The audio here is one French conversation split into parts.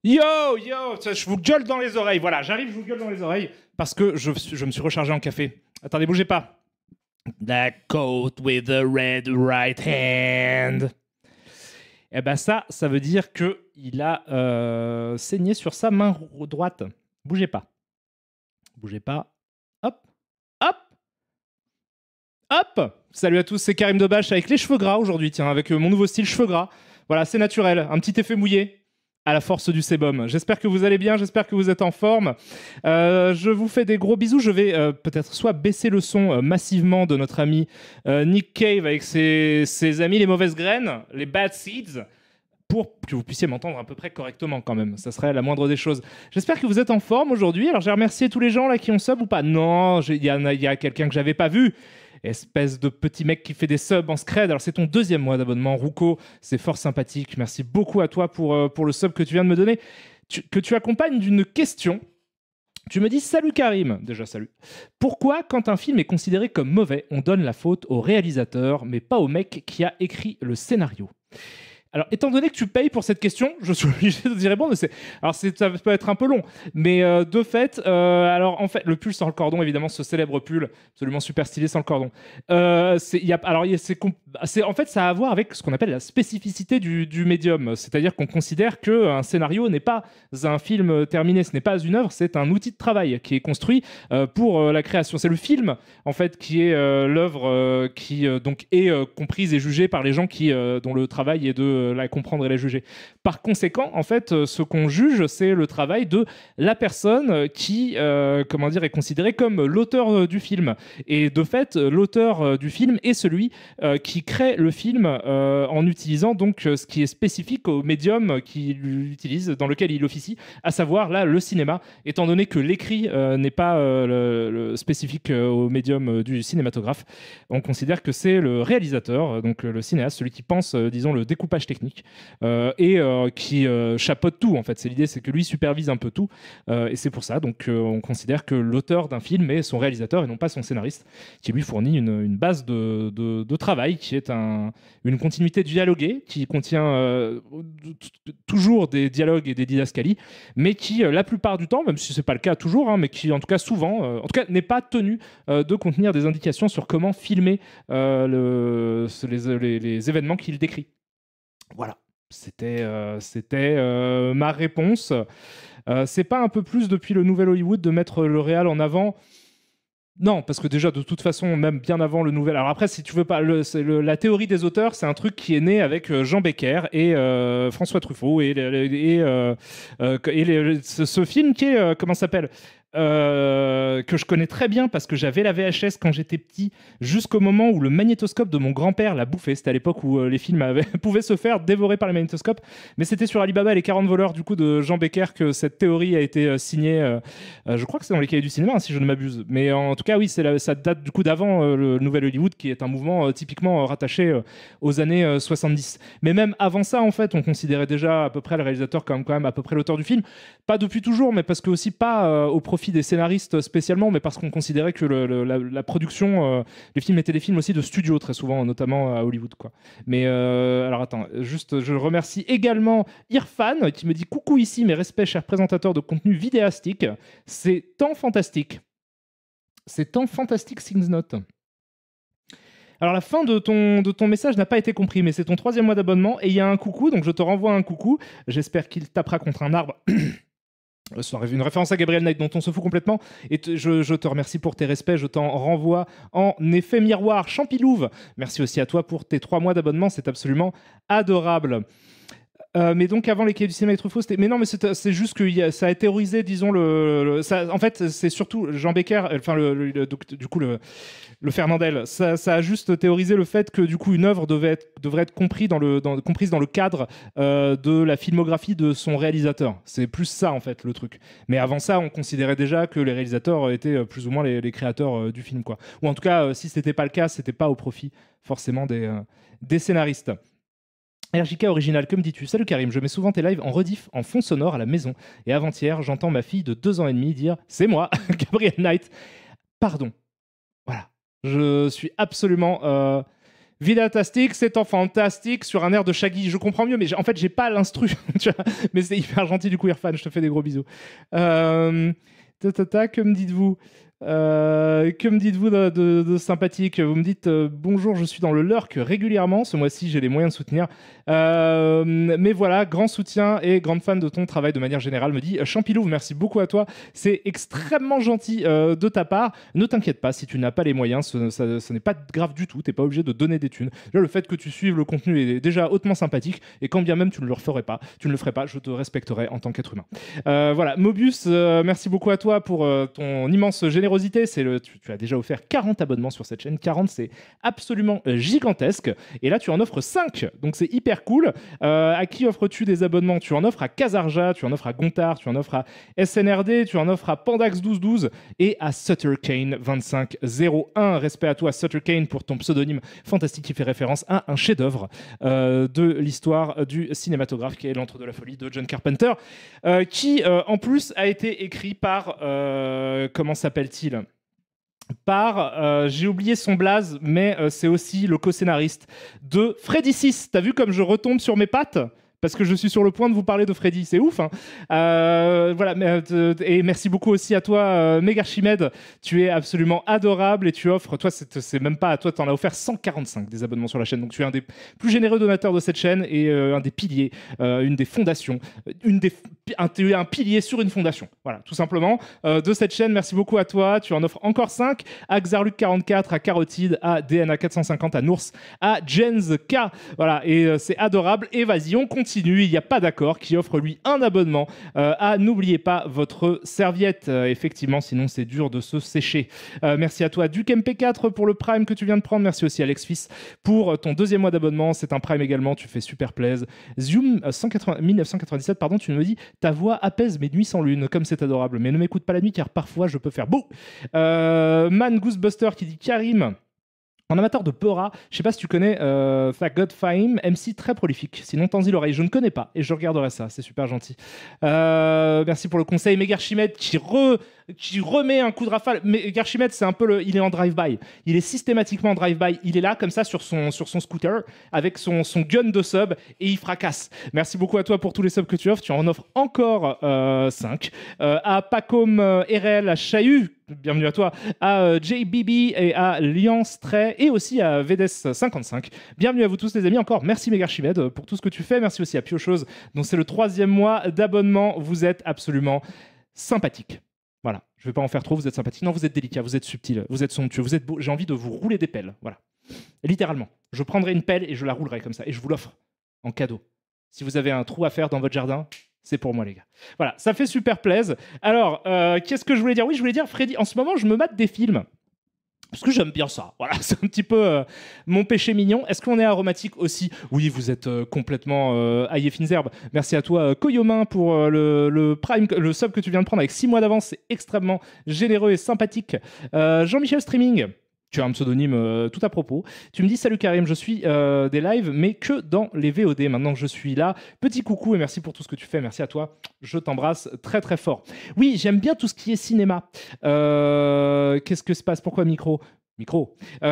Yo, yo, je vous gueule dans les oreilles. Voilà, j'arrive, je vous gueule dans les oreilles parce que je me suis rechargé en café. Attendez, bougez pas. The coat with the red right hand. Eh ben ça veut dire que il a saigné sur sa main droite. Bougez pas. Bougez pas. Hop, hop, hop. Salut à tous, c'est Karim Debache avec les cheveux gras aujourd'hui, tiens, avec mon nouveau style cheveux gras. Voilà, c'est naturel, un petit effet mouillé à la force du sébum. J'espère que vous allez bien, j'espère que vous êtes en forme. Je vous fais des gros bisous. Je vais peut-être soit baisser le son massivement de notre ami Nick Cave avec ses amis les mauvaises graines, les bad seeds, pour que vous puissiez m'entendre à peu près correctement quand même. Ça serait la moindre des choses. J'espère que vous êtes en forme aujourd'hui. Alors j'ai remercié tous les gens là qui ont sub ou pas. Non, il y a quelqu'un que j'avais pas vu. Espèce de petit mec qui fait des subs en scred. Alors c'est ton 2e mois d'abonnement, Rouco. C'est fort sympathique. Merci beaucoup à toi pour le sub que tu viens de me donner. Que tu accompagnes d'une question. Tu me dis « Salut Karim ». Déjà salut. Pourquoi quand un film est considéré comme mauvais, on donne la faute au réalisateur, mais pas au mec qui a écrit le scénario ? Alors, étant donné que tu payes pour cette question, je suis obligé de t'y répondre. Alors, ça peut être un peu long, mais de fait, alors en fait, le pull sans le cordon, évidemment, ce célèbre pull, absolument super stylé sans le cordon. En fait, ça a à voir avec ce qu'on appelle la spécificité du médium. C'est-à-dire qu'on considère qu'un scénario n'est pas un film terminé, ce n'est pas une œuvre, c'est un outil de travail qui est construit pour la création. C'est le film, en fait, qui est l'œuvre qui donc est comprise et jugée par les gens dont le travail est de la comprendre et la juger. Par conséquent, en fait, ce qu'on juge, c'est le travail de la personne qui, est considérée comme l'auteur du film. Et de fait, l'auteur du film est celui qui crée le film en utilisant donc ce qui est spécifique au médium qu'il utilise, dans lequel il officie, à savoir là le cinéma, étant donné que l'écrit n'est pas le spécifique au médium du cinématographe. On considère que c'est le réalisateur, donc le cinéaste, celui qui pense, disons, le découpage technique qui chapeaute tout en fait. L'idée, c'est que lui supervise un peu tout et c'est pour ça donc on considère que l'auteur d'un film est son réalisateur et non pas son scénariste, qui lui fournit une base de travail qui est une continuité dialoguée qui contient toujours des dialogues et des didascalies, mais qui la plupart du temps, même si c'est pas le cas toujours, mais qui en tout cas souvent, en tout cas n'est pas tenu de contenir des indications sur comment filmer les événements qu'il décrit. Voilà, c'était ma réponse. C'est pas un peu plus depuis le nouvel Hollywood de mettre le réal en avant ? Non, parce que déjà, de toute façon, même bien avant le nouvel... Alors après, si tu veux pas... la théorie des auteurs, c'est un truc qui est né avec Jean Becker et François Truffaut ce film qui est... comment ça s'appelle ? Que je connais très bien parce que j'avais la VHS quand j'étais petit, jusqu'au moment où le magnétoscope de mon grand-père l'a bouffé. C'était à l'époque où les films pouvaient se faire dévorer par les magnétoscopes, mais c'était sur Alibaba et les 40 voleurs du coup de Jean Becker que cette théorie a été signée. Je crois que c'est dans les cahiers du cinéma, si je ne m'abuse, mais en tout cas oui, ça date du coup d'avant le nouvel Hollywood, qui est un mouvement typiquement rattaché aux années 70. Mais même avant ça, en fait, on considérait déjà à peu près le réalisateur comme quand même à peu près l'auteur du film, pas depuis toujours, mais parce que aussi pas au profit des scénaristes spécialement, mais parce qu'on considérait que la production, les films étaient des films aussi de studio très souvent, notamment à Hollywood, quoi. Mais alors attends, juste je remercie également Irfan qui me dit coucou ici, mes respects chers présentateurs de contenu vidéastique, c'est tant fantastique. C'est tant fantastique Things Not. Alors la fin de ton message n'a pas été compris, mais c'est ton 3e mois d'abonnement et il y a un coucou, donc je te renvoie un coucou. J'espère qu'il tapera contre un arbre. C'est une référence à Gabriel Knight dont on se fout complètement. Et je te remercie pour tes respects. Je t'en renvoie en effet miroir. Champilouve, merci aussi à toi pour tes 3 mois d'abonnement. C'est absolument adorable. Mais donc avant les cahiers du cinéma et Truffaut, mais non, mais c'est juste que ça a théorisé, disons en fait, c'est surtout Jean Becker, enfin du coup le Fernandel, ça a juste théorisé le fait que du coup une œuvre devrait être comprise dans le cadre de la filmographie de son réalisateur. C'est plus ça en fait le truc. Mais avant ça, on considérait déjà que les réalisateurs étaient plus ou moins les créateurs du film, quoi. Ou en tout cas, si c'était pas le cas, c'était pas au profit forcément des scénaristes. RJK original, que me dis-tu ? Salut Karim, je mets souvent tes lives en rediff en fond sonore à la maison. Et avant-hier, j'entends ma fille de 2 ans et demi dire « C'est moi, Gabriel Knight ». Pardon. Voilà. Je suis absolument Vidatastic, c'est en fantastique sur un air de Shaggy. Je comprends mieux, mais en fait, j'ai pas l'instru. Mais c'est hyper gentil du coup, Irfan. Je te fais des gros bisous. Que me dites-vous que me dites-vous de sympathique? Vous me dites bonjour, je suis dans le lurk régulièrement. Ce mois-ci, j'ai les moyens de soutenir. Mais voilà, grand soutien et grande fan de ton travail de manière générale, me dit Champilou. Merci beaucoup à toi. C'est extrêmement gentil de ta part. Ne t'inquiète pas, si tu n'as pas les moyens, ce n'est pas grave du tout. Tu n'es pas obligé de donner des thunes. Là, le fait que tu suives le contenu est déjà hautement sympathique. Et quand bien même tu ne le ferais pas, je te respecterai en tant qu'être humain. Voilà, Mobius, merci beaucoup à toi pour ton immense générosité. Tu as déjà offert 40 abonnements sur cette chaîne. 40, c'est absolument gigantesque. Et là, tu en offres 5. Donc, c'est hyper cool. À qui offres-tu des abonnements? Tu en offres à Kazarja, tu en offres à Gontard, tu en offres à SNRD, tu en offres à Pandax1212 et à Sutterkane2501. Respect à toi, Sutterkane, pour ton pseudonyme fantastique qui fait référence à un chef-d'œuvre de l'histoire du cinématographe qui est L'Antre de la Folie de John Carpenter, qui, en plus, a été écrit par... comment s'appelle-t-il? J'ai oublié son blaze, mais c'est aussi le co-scénariste de Freddy 6. T'as vu comme je retombe sur mes pattes? Parce que je suis sur le point de vous parler de Freddy, c'est ouf, hein. Voilà, et merci beaucoup aussi à toi, Megarchimède. Tu es absolument adorable et tu offres, toi, c'est même pas à toi, t'en as offert 145 des abonnements sur la chaîne. Donc tu es un des plus généreux donateurs de cette chaîne et un des piliers, une des fondations, tu es un pilier sur une fondation. Voilà, tout simplement, de cette chaîne. Merci beaucoup à toi. Tu en offres encore 5 à Xarluc44, à Carotide, à DNA450, à Nours, à Jens K. Voilà, et c'est adorable. Et vas-y, on continue. Il n'y a pas d'accord qui offre lui un abonnement à N'oubliez pas votre serviette. Effectivement, sinon c'est dur de se sécher. Merci à toi, Duke MP4, pour le Prime que tu viens de prendre. Merci aussi, Alex Fils, pour ton 2e mois d'abonnement. C'est un Prime également. Tu fais super plaisir. Zoom 1997, pardon, tu me dis ta voix apaise mes nuits sans lune. Comme c'est adorable. Mais ne m'écoute pas la nuit car parfois je peux faire beau. Man Goosbuster qui dit Karim. En amateur de Peura, je sais pas si tu connais Thank God Fahim, MC très prolifique. Sinon, tends-y l'oreille. Je ne connais pas et je regarderai ça. C'est super gentil. Merci pour le conseil. Megarchimède qui remet un coup de rafale. Megarchimède, c'est un peu il est en drive-by. Il est systématiquement en drive-by. Il est là, comme ça, sur son scooter, avec son gun de sub et il fracasse. Merci beaucoup à toi pour tous les subs que tu offres. Tu en offres encore 5. À Pacom RL, à Chahut, bienvenue à toi, à JBB et à Liance Tray et aussi à Vedes55. Bienvenue à vous tous les amis, encore merci Megarchimède pour tout ce que tu fais. Merci aussi à Piochose, dont c'est le 3e mois d'abonnement. Vous êtes absolument sympathique. Voilà, je vais pas en faire trop, vous êtes sympathique. Non, vous êtes délicat, vous êtes subtil, vous êtes somptueux, vous êtes beau. J'ai envie de vous rouler des pelles, voilà. Littéralement, je prendrai une pelle et je la roulerai comme ça et je vous l'offre en cadeau. Si vous avez un trou à faire dans votre jardin, c'est pour moi, les gars. Voilà, ça fait super plaisir. Alors, qu'est-ce que je voulais dire? Oui, je voulais dire, Freddy, en ce moment, je me mate des films. Parce que j'aime bien ça. Voilà, c'est un petit peu mon péché mignon. Est-ce qu'on est aromatique aussi? Oui, vous êtes complètement aillé fines herbes. Merci à toi, Koyomin, pour le Prime, le sub que tu viens de prendre avec 6 mois d'avance. C'est extrêmement généreux et sympathique. Jean-Michel Streaming. Tu as un pseudonyme tout à propos. Tu me dis salut Karim, je suis des lives, mais que dans les VOD. Maintenant que je suis là, petit coucou et merci pour tout ce que tu fais. Merci à toi. Je t'embrasse très très fort. Oui, j'aime bien tout ce qui est cinéma. Qu'est-ce que se passe? Pourquoi micro?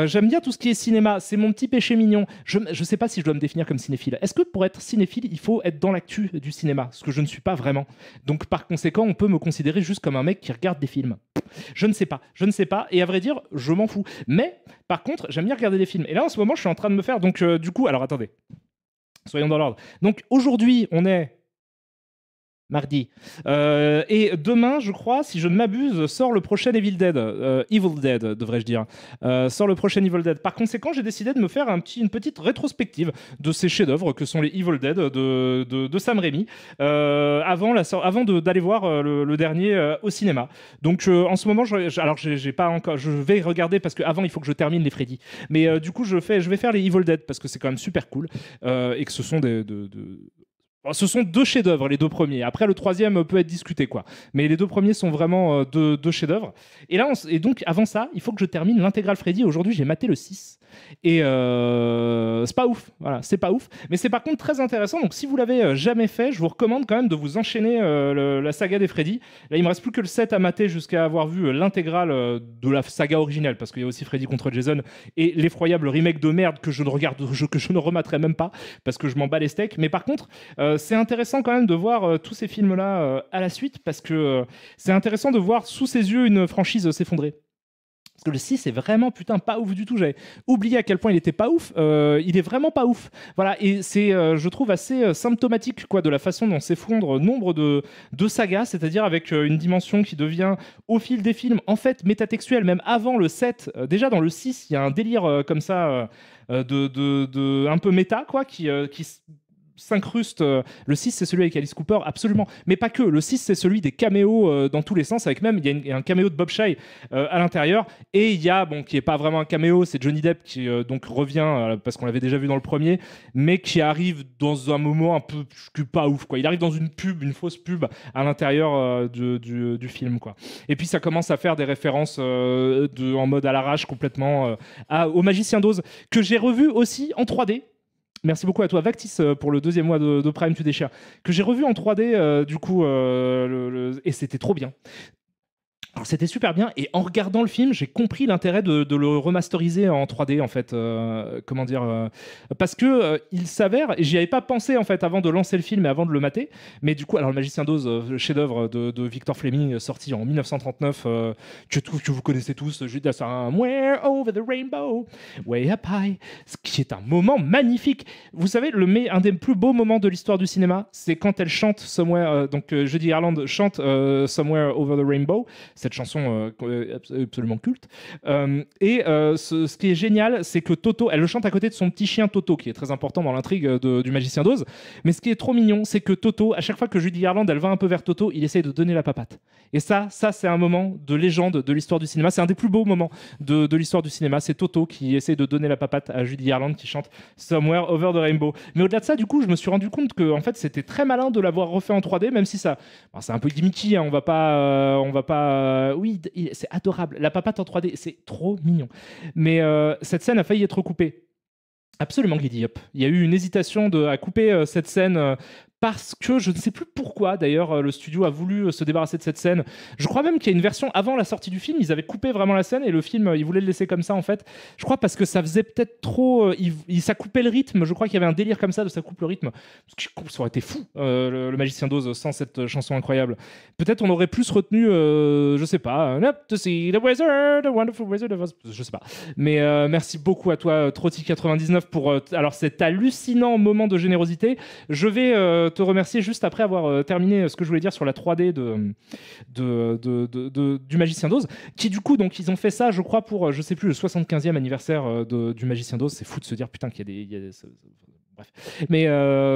J'aime bien tout ce qui est cinéma, c'est mon petit péché mignon. Je sais pas si je dois me définir comme cinéphile. Est-ce que pour être cinéphile, il faut être dans l'actu du cinéma? Ce que je ne suis pas vraiment. Donc par conséquent, on peut me considérer juste comme un mec qui regarde des films. Je ne sais pas. Et à vrai dire, je m'en fous. Mais par contre, j'aime bien regarder des films. Et là, en ce moment, je suis en train de me faire... Donc du coup, alors attendez. Soyons dans l'ordre. Donc aujourd'hui, on est... mardi. Et demain, je crois, si je ne m'abuse, sort le prochain Evil Dead. Evil Dead, devrais-je dire. Sort le prochain Evil Dead. Par conséquent, j'ai décidé de me faire une petite rétrospective de ces chefs-d'œuvre que sont les Evil Dead de Sam Raimi, avant d'aller voir le dernier au cinéma. Donc, en ce moment, j'ai pas encore. Je vais regarder parce qu'avant, il faut que je termine les Freddy. Mais du coup, je vais faire les Evil Dead parce que c'est quand même super cool et que ce sont Bon, ce sont deux chefs-d'œuvre, les deux premiers. Après, le troisième peut être discuté, quoi. Mais les deux premiers sont vraiment deux chefs-d'œuvre. Et là, et donc, avant ça, il faut que je termine l'intégrale Freddy. Aujourd'hui, j'ai maté le 6. Et c'est pas ouf. Voilà, c'est pas ouf. Mais c'est par contre très intéressant. Donc, si vous l'avez jamais fait, je vous recommande quand même de vous enchaîner la saga des Freddy. Là, il me reste plus que le 7 à mater jusqu'à avoir vu l'intégrale de la saga originale. Parce qu'il y a aussi Freddy contre Jason et l'effroyable remake de merde que je ne rematerai même pas parce que je m'en bats les steaks. Mais par contre, c'est intéressant quand même de voir tous ces films-là à la suite parce que c'est intéressant de voir sous ses yeux une franchise s'effondrer. Parce que le 6 est vraiment putain pas ouf du tout. J'avais oublié à quel point il était pas ouf. Il est vraiment pas ouf. Voilà, et c'est, je trouve, assez symptomatique quoi, de la façon dont s'effondre nombre de sagas, c'est-à-dire avec une dimension qui devient, au fil des films, en fait métatextuelle, même avant le 7. Déjà dans le 6, il y a un délire comme ça, un peu méta, quoi, qui s'incruste. Le 6 c'est celui avec Alice Cooper, absolument, mais pas que. Le 6 c'est celui des caméos dans tous les sens, avec même il y a un caméo de Bob Shaye à l'intérieur, et il y a qui est pas vraiment un caméo, c'est Johnny Depp qui donc revient parce qu'on l'avait déjà vu dans le premier, mais qui arrive dans un moment un peu pas ouf quoi. Il arrive dans une pub, une fausse pub à l'intérieur du film quoi. Et puis ça commence à faire des références en mode à l'arrache complètement au Magicien d'Oz, que j'ai revu aussi en 3D. Merci beaucoup à toi, Vactis, pour le deuxième mois de Prime Tu Déchires, que j'ai revu en 3D, du coup, et c'était trop bien. Alors, c'était super bien, et en regardant le film, j'ai compris l'intérêt de le remasteriser en 3D, en fait. Comment dire parce que il s'avère, et j'y avais pas pensé, en fait, avant de lancer le film et avant de le mater, mais du coup, alors, Le Magicien d'Oz, chef-d'œuvre de Victor Fleming, sorti en 1939, que vous connaissez tous, juste ça, un Where over the rainbow, way up high, ce qui est un moment magnifique. Vous savez, un des plus beaux moments de l'histoire du cinéma, c'est quand elle chante Somewhere, donc Judy Garland chante Somewhere over the rainbow, cette chanson absolument culte. Ce qui est génial, c'est que Toto, elle le chante à côté de son petit chien Toto, qui est très important dans l'intrigue du Magicien d'Oz. Mais ce qui est trop mignon, c'est que Toto, à chaque fois que Judy Garland, elle va un peu vers Toto, il essaye de donner la papate. Et ça c'est un moment de légende de l'histoire du cinéma. C'est un des plus beaux moments de l'histoire du cinéma. C'est Toto qui essaye de donner la papate à Judy Garland qui chante Somewhere Over the Rainbow. Mais au-delà de ça, du coup, je me suis rendu compte que en fait, c'était très malin de l'avoir refait en 3D, même si ça, c'est un peu gimmicky. Hein, on va pas oui, c'est adorable. La papate en 3D, c'est trop mignon. Mais cette scène a failli être coupée. Absolument, Giddy Up. Il y a eu une hésitation à couper cette scène parce que je ne sais plus pourquoi, d'ailleurs, le studio a voulu se débarrasser de cette scène. Je crois même qu'il y a une version avant la sortie du film, ils avaient coupé vraiment la scène et le film, ils voulaient le laisser comme ça, en fait. Je crois parce que ça faisait peut-être trop... ça coupait le rythme, je crois qu'il y avait un délire comme ça de ça coupe le rythme. Ça aurait été fou, le Magicien d'Oz, sans cette chanson incroyable. Peut-être on aurait plus retenu, je sais pas, Up to see the wizard, the wonderful wizard of Oz. Je sais pas. Mais merci beaucoup à toi, Trotti99, pour alors cet hallucinant moment de générosité. Je vais te remercier juste après avoir terminé ce que je voulais dire sur la 3D du Magicien d'Oz, qui du coup, donc ils ont fait ça, je crois, pour, je sais plus, le 75e anniversaire du Magicien d'Oz. C'est fou de se dire, putain, qu'il y a des bref, mais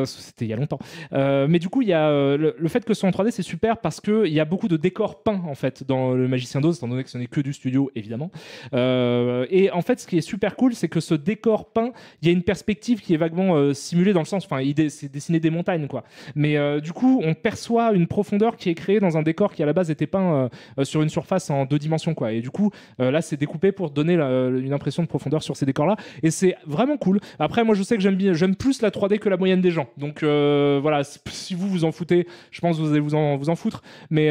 c'était il y a longtemps. Mais du coup, il y a le fait que ce soit en 3D, c'est super parce qu'il y a beaucoup de décors peints en fait dans le Magicien d'Oz, étant donné que ce n'est que du studio évidemment. Et en fait, ce qui est super cool, c'est que ce décor peint, il y a une perspective qui est vaguement simulée dans le sens, enfin, c'est dessiné des montagnes quoi. Mais du coup, on perçoit une profondeur qui est créée dans un décor qui à la base était peint sur une surface en 2 dimensions quoi. Et du coup, là, c'est découpé pour donner une impression de profondeur sur ces décors-là. Et c'est vraiment cool. Après, moi, je sais que j'aime plus la 3D que la moyenne des gens. Donc voilà, si vous en foutez, je pense que vous allez vous en foutre. Mais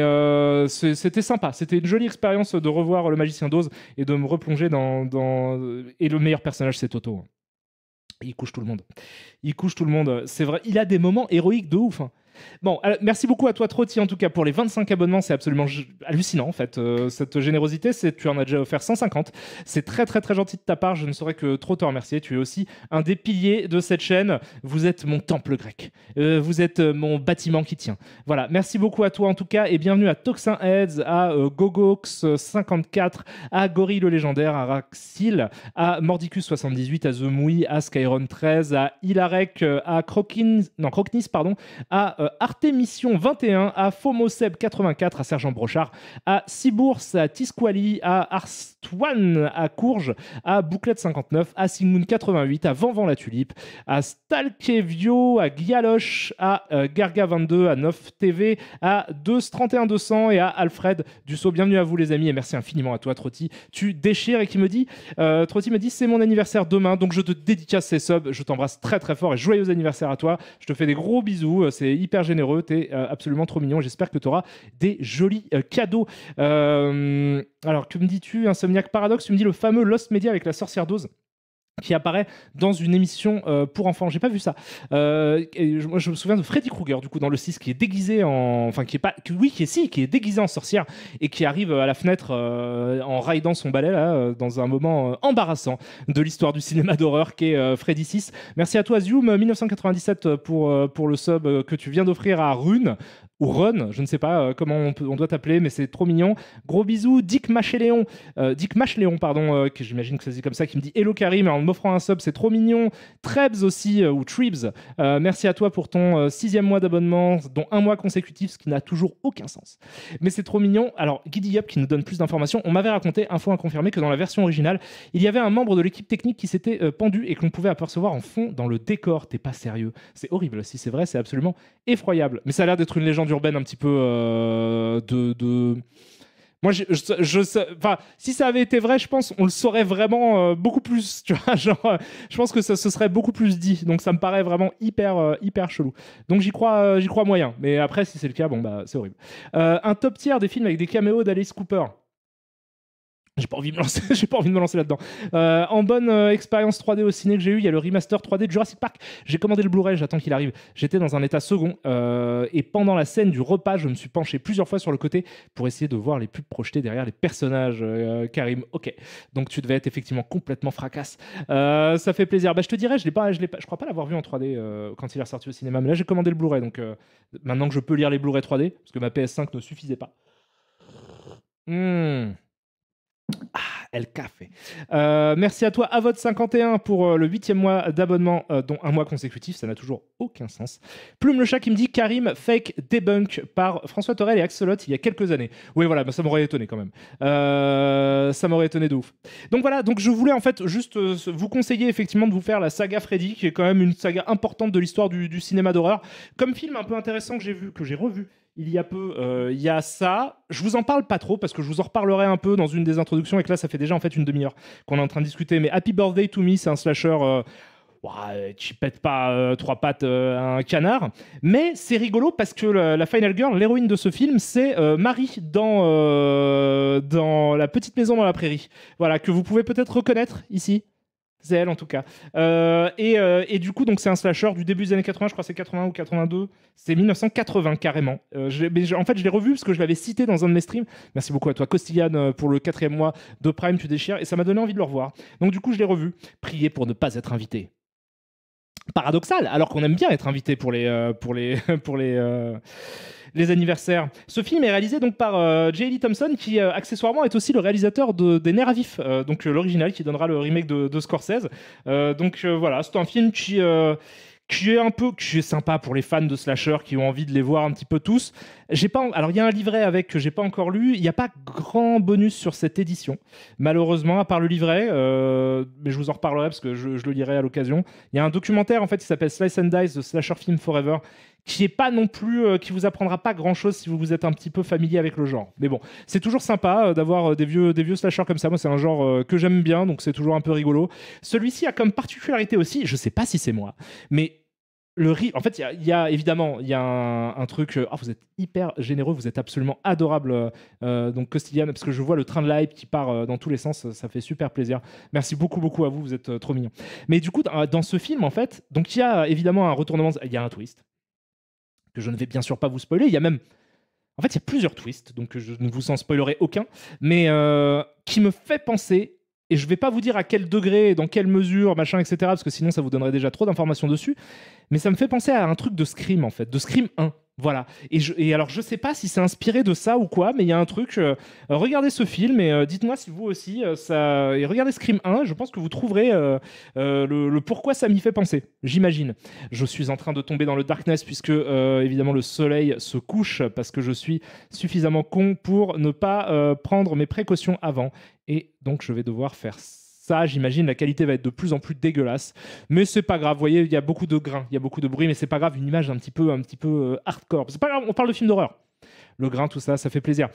c'était sympa. C'était une jolie expérience de revoir le Magicien d'Oz et de me replonger Et le meilleur personnage, c'est Toto. Il couche tout le monde. Il couche tout le monde. C'est vrai, il a des moments héroïques de ouf. Hein. Bon, merci beaucoup à toi Trotti en tout cas pour les 25 abonnements, c'est absolument hallucinant en fait, cette générosité, tu en as déjà offert 150, c'est très très très gentil de ta part, je ne saurais que trop te remercier, tu es aussi un des piliers de cette chaîne, vous êtes mon temple grec, vous êtes mon bâtiment qui tient. Voilà, merci beaucoup à toi en tout cas et bienvenue à Toxin Heads, à Gogox54, à Gorille le légendaire, à Raxil, à Mordicus78, à The Mouy, à Skyron13, à Hilarek, à Crocnis, pardon, à Artémission 21, à Fomoseb 84, à Sergent Brochard, à Cibours, à Tisquali, à Arstouane, à Courges, à Bouclette 59, à Sigmund 88, à Vanvan la Tulipe, à Stalkevio, à Guialoche, à Garga 22, à 9 TV, à 31 200 et à Alfred Dussault. Bienvenue à vous les amis et merci infiniment à toi Trotti. Tu déchires et qui me dit, Trotti me dit c'est mon anniversaire demain donc je te dédicace ces subs, je t'embrasse très très fort et joyeux anniversaire à toi. Je te fais des gros bisous, c'est hyper généreux, t'es absolument trop mignon. J'espère que tu auras des jolis cadeaux. Alors que me dis-tu, Insomniac Paradox, tu me dis le fameux Lost Media avec la sorcière d'Oz qui apparaît dans une émission pour enfants. J'ai pas vu ça. Moi, je me souviens de Freddy Krueger, du coup, dans le 6, qui est déguisé en... Enfin, qui est déguisé en sorcière et qui arrive à la fenêtre en raidant son balai, là, dans un moment embarrassant de l'histoire du cinéma d'horreur qu'est Freddy 6. Merci à toi, Zoom 1997, pour le sub que tu viens d'offrir à Rune. Ou Run, je ne sais pas comment on doit t'appeler, mais c'est trop mignon. Gros bisous, Dick Machléon, que j'imagine que ça se dit comme ça, qui me dit Hello Karim, en m'offrant un sub, c'est trop mignon. Trebs aussi, ou Tribs, merci à toi pour ton 6e mois d'abonnement, dont un mois consécutif, ce qui n'a toujours aucun sens. Mais c'est trop mignon. Alors, Giddy Up qui nous donne plus d'informations, on m'avait raconté, info inconfirmée, que dans la version originale, il y avait un membre de l'équipe technique qui s'était pendu et que l'on pouvait apercevoir en fond dans le décor. T'es pas sérieux. C'est horrible. Si c'est vrai, c'est absolument effroyable. Mais ça a l'air d'être une légende urbaine un petit peu Moi, enfin, si ça avait été vrai, je pense on le saurait vraiment beaucoup plus, tu vois, genre, je pense que ça se serait beaucoup plus dit, donc ça me paraît vraiment hyper chelou. Donc j'y crois moyen, mais après, si c'est le cas, bon, bah, c'est horrible. Un top tier des films avec des caméos d'Alice Cooper. J'ai pas envie de me lancer là-dedans. En bonne expérience 3D au ciné que j'ai eu, il y a le remaster 3D de Jurassic Park. J'ai commandé le Blu-ray, j'attends qu'il arrive. J'étais dans un état second et pendant la scène du repas, je me suis penché plusieurs fois sur le côté pour essayer de voir les pubs projetées derrière les personnages. Karim, ok. Donc tu devais être effectivement complètement fracasse. Ça fait plaisir. Bah, je te dirais, je crois pas l'avoir vu en 3D quand il est ressorti au cinéma. Mais là, j'ai commandé le Blu-ray, donc maintenant que je peux lire les Blu-ray 3D, parce que ma PS5 ne suffisait pas. El Café. Merci à toi, Avod51, pour le 8e mois d'abonnement, dont un mois consécutif. Ça n'a toujours aucun sens. Plume le chat qui me dit Karim fake debunk par François Torel et Axolot il y a quelques années. Oui, voilà, bah, ça m'aurait étonné quand même. Ça m'aurait étonné de ouf. Donc voilà, donc je voulais en fait juste vous conseiller effectivement de vous faire la saga Freddy, qui est quand même une saga importante de l'histoire du cinéma d'horreur. Comme film un peu intéressant que j'ai revu il y a peu, il y a ça. Je vous en parle pas trop parce que je vous en reparlerai un peu dans une des introductions et que là, ça fait déjà en fait une demi-heure qu'on est en train de discuter. Mais Happy Birthday to Me, c'est un slasher. Tu pètes pas trois pattes à un canard. Mais c'est rigolo parce que la Final Girl, l'héroïne de ce film, c'est Marie dans La Petite Maison dans la Prairie. Voilà, que vous pouvez peut-être reconnaître ici. C'est elle en tout cas. Et du coup, donc c'est un slasher du début des années 80, je crois que c'est 81 ou 82. C'est 1980 carrément. En fait, je l'ai revu parce que je l'avais cité dans un de mes streams. Merci beaucoup à toi, Costillane, pour le 4e mois de Prime, tu déchires. Et ça m'a donné envie de le revoir. Donc du coup, je l'ai revu. Priez pour ne pas être invité. Paradoxal, alors qu'on aime bien être invité pour les anniversaires. Ce film est réalisé donc par J. Lee Thompson, qui accessoirement est aussi le réalisateur des Nerfs à vif, donc l'original qui donnera le remake de Scorsese. Voilà, c'est un film qui est sympa pour les fans de slasher qui ont envie de les voir un petit peu tous. Alors il y a un livret avec que j'ai pas encore lu. Il n'y a pas grand bonus sur cette édition, malheureusement, à part le livret. Mais je vous en reparlerai parce que je le lirai à l'occasion. Il y a un documentaire en fait qui s'appelle Slice and Dice, The Slasher Film Forever, qui est pas non plus, qui vous apprendra pas grand chose si vous êtes un petit peu familier avec le genre. Mais bon, c'est toujours sympa d'avoir des vieux slashers comme ça. Moi, c'est un genre que j'aime bien, donc c'est toujours un peu rigolo. Celui-ci a comme particularité aussi, je sais pas si c'est moi, mais en fait, il y a évidemment un truc. Vous êtes hyper généreux, vous êtes absolument adorable, donc Costillane, parce que je vois le train de l'hype qui part dans tous les sens, ça fait super plaisir. Merci beaucoup à vous, vous êtes trop mignons. Mais du coup, dans ce film, en fait, donc il y a évidemment un retournement, il y a un twist que je ne vais bien sûr pas vous spoiler. Il y a même, en fait, il y a plusieurs twists, donc je ne vous en spoilerai aucun, mais qui me fait penser. Et je ne vais pas vous dire à quel degré, dans quelle mesure, machin, etc., parce que sinon ça vous donnerait déjà trop d'informations dessus. Mais ça me fait penser à un truc de Scream, en fait, de Scream 1. Voilà. Et alors, je sais pas si c'est inspiré de ça ou quoi, mais il y a un truc. Regardez ce film et dites-moi si vous aussi. Et regardez Scream 1, je pense que vous trouverez le pourquoi ça m'y fait penser, j'imagine. Je suis en train de tomber dans le darkness puisque, évidemment, le soleil se couche parce que je suis suffisamment con pour ne pas prendre mes précautions avant. Et donc, je vais devoir faire ça, j'imagine, la qualité va être de plus en plus dégueulasse, mais c'est pas grave. Vous voyez, il y a beaucoup de grains, il y a beaucoup de bruit, mais c'est pas grave. Une image un petit peu hardcore. C'est pas grave. On parle de film d'horreur. Le grain, tout ça, ça fait plaisir.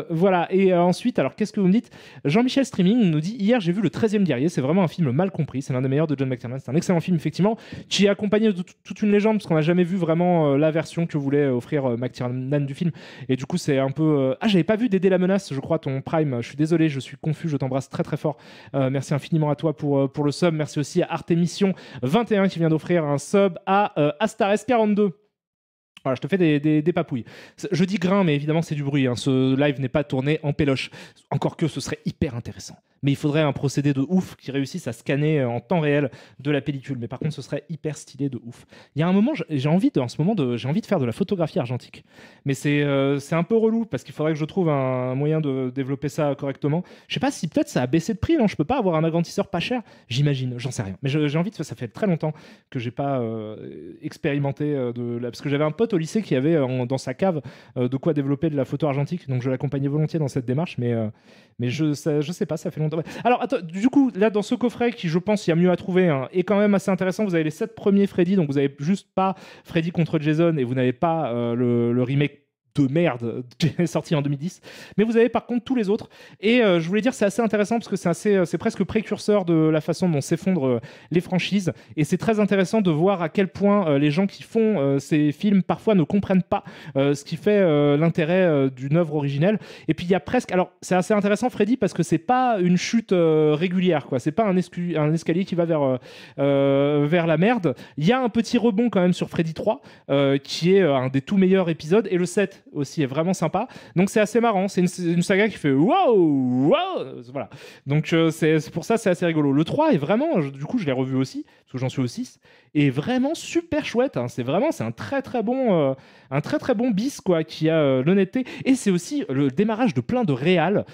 Voilà. Et ensuite, alors qu'est-ce que vous me dites? Jean-Michel Streaming nous dit: hier, j'ai vu Le 13e guerrier. C'est vraiment un film mal compris. C'est l'un des meilleurs de John McTiernan. C'est un excellent film, effectivement, qui est accompagné de toute une légende, parce qu'on n'a jamais vu vraiment la version que voulait offrir McTiernan du film. Et du coup, c'est un peu. Ah, j'avais pas vu D'aider la menace, je crois, ton Prime. Je suis désolé, je suis confus. Je t'embrasse très très fort. Merci infiniment à toi pour le sub. Merci aussi à Artemission21 qui vient d'offrir un sub à Astares42. Voilà, je te fais des papouilles. Je dis grain, mais évidemment, c'est du bruit. Hein. Ce live n'est pas tourné en péloche. Encore que ce serait hyper intéressant. Mais il faudrait un procédé de ouf qui réussisse à scanner en temps réel de la pellicule. Mais par contre, ce serait hyper stylé de ouf. Il y a un moment, j'ai envie de faire de la photographie argentique. Mais c'est un peu relou parce qu'il faudrait que je trouve un moyen de développer ça correctement. Je sais pas si peut-être ça a baissé de prix. Non, je peux pas avoir un agrandisseur pas cher. J'imagine, j'en sais rien. Mais j'ai envie de ça fait très longtemps que j'ai pas expérimenté parce que j'avais un pote au lycée qui avait dans sa cave de quoi développer de la photo argentique. Donc je l'accompagnais volontiers dans cette démarche. Mais je sais pas, ça fait longtemps. Alors, attends, du coup, là, dans ce coffret, qui, je pense, il y a mieux à trouver, hein, est quand même assez intéressant. Vous avez les 7 premiers Freddy, donc vous n'avez juste pas Freddy contre Jason et vous n'avez pas le remake de merde qui est sorti en 2010, mais vous avez par contre tous les autres. Et je voulais dire, c'est assez intéressant parce que c'est presque précurseur de la façon dont s'effondrent les franchises, et c'est très intéressant de voir à quel point les gens qui font ces films parfois ne comprennent pas ce qui fait l'intérêt d'une œuvre originelle. Et puis il y a presque, alors c'est assez intéressant Freddy parce que c'est pas une chute régulière, quoi. C'est pas un escalier qui va vers la merde. Il y a un petit rebond quand même sur Freddy 3 qui est un des tout meilleurs épisodes, et le 7 aussi est vraiment sympa, donc c'est assez marrant. C'est une saga qui fait wow, voilà, donc c'est pour ça c'est assez rigolo. Le 3 est vraiment, du coup je l'ai revu aussi parce que j'en suis au 6, et vraiment super chouette, hein. C'est un très très bon bis, quoi, qui a l'honnêteté, et c'est aussi le démarrage de plein de réals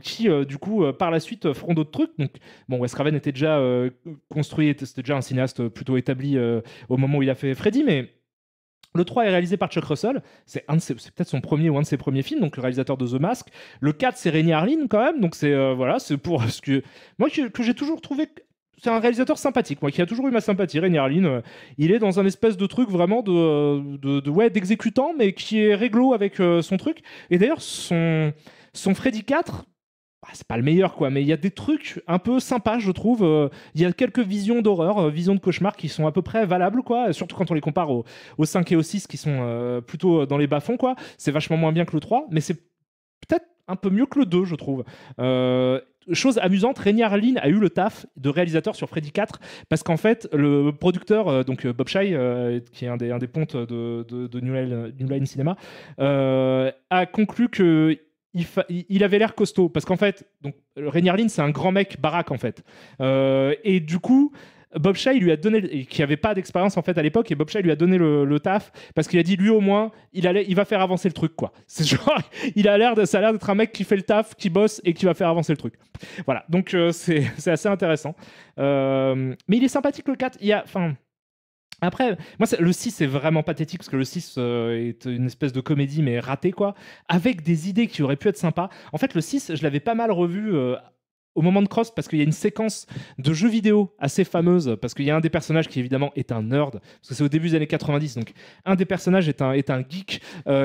qui du coup par la suite feront d'autres trucs. Donc bon, Wes Craven était déjà construit, c'était déjà un cinéaste plutôt établi au moment où il a fait Freddy, mais le 3 est réalisé par Chuck Russell, c'est peut-être son premier ou un de ses premiers films, donc le réalisateur de The Mask. Le 4, c'est Renny Harlin quand même, donc voilà, c'est pour ce que moi que j'ai toujours trouvé. C'est un réalisateur sympathique, moi, qui a toujours eu ma sympathie. Renny Harlin, il est dans un espèce de truc vraiment d'exécutant, mais qui est réglo avec son truc. Et d'ailleurs, son Freddy 4, c'est pas le meilleur, quoi, mais il y a des trucs un peu sympas, je trouve. Il y a quelques visions d'horreur, visions de cauchemar qui sont à peu près valables, quoi, surtout quand on les compare au 5 et au 6 qui sont plutôt dans les bas-fonds, quoi. C'est vachement moins bien que le 3, mais c'est peut-être un peu mieux que le 2, je trouve. Chose amusante, Renny Harlin a eu le taf de réalisateur sur Freddy 4 parce qu'en fait, le producteur, donc Bob Shaye, qui est un des pontes de New Line Cinema, a conclu que il avait l'air costaud parce qu'en fait, donc Renny Harlin, c'est un grand mec baraque en fait, et du coup Bob Shaye lui a donné, qui avait pas d'expérience en fait à l'époque, et Bob Shaye lui a donné le taf parce qu'il a dit, lui au moins il va faire avancer le truc, quoi. C'est genre, ça a l'air d'être un mec qui fait le taf, qui bosse et qui va faire avancer le truc. Voilà, donc c'est assez intéressant, mais il est sympathique le 4. Après, moi, le 6 est vraiment pathétique parce que le 6 est une espèce de comédie, mais ratée, quoi, avec des idées qui auraient pu être sympas. En fait, le 6, je l'avais pas mal revu au moment de Cross, parce qu'il y a une séquence de jeux vidéo assez fameuse, parce qu'il y a un des personnages qui évidemment est un nerd, parce que c'est au début des années 90, donc un des personnages est un geek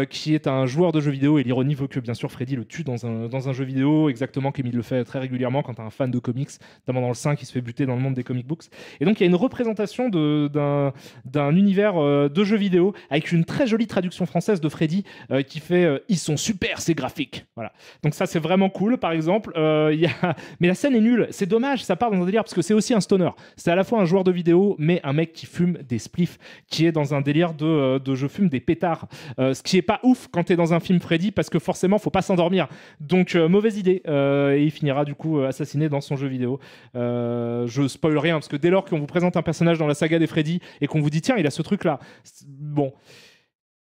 qui est un joueur de jeux vidéo, et l'ironie veut que bien sûr Freddy le tue dans un jeu vidéo, exactement comme il le fait très régulièrement quand un fan de comics, notamment dans le 5, qui se fait buter dans le monde des comic books. Et donc il y a une représentation d'un univers de jeux vidéo avec une très jolie traduction française de Freddy qui fait ils sont super ces graphiques. Voilà. Donc ça c'est vraiment cool. Par exemple, il y a Mais la scène est nulle. C'est dommage, ça part dans un délire parce que c'est aussi un stoner. C'est à la fois un joueur de vidéo, mais un mec qui fume des spliffs, qui est dans un délire de je fume des pétards. Ce qui est pas ouf quand t'es dans un film Freddy parce que forcément, faut pas s'endormir. Donc, mauvaise idée. Et il finira du coup assassiné dans son jeu vidéo. Je spoil rien parce que dès lors qu'on vous présente un personnage dans la saga des Freddy et qu'on vous dit tiens, il a ce truc-là. Bon.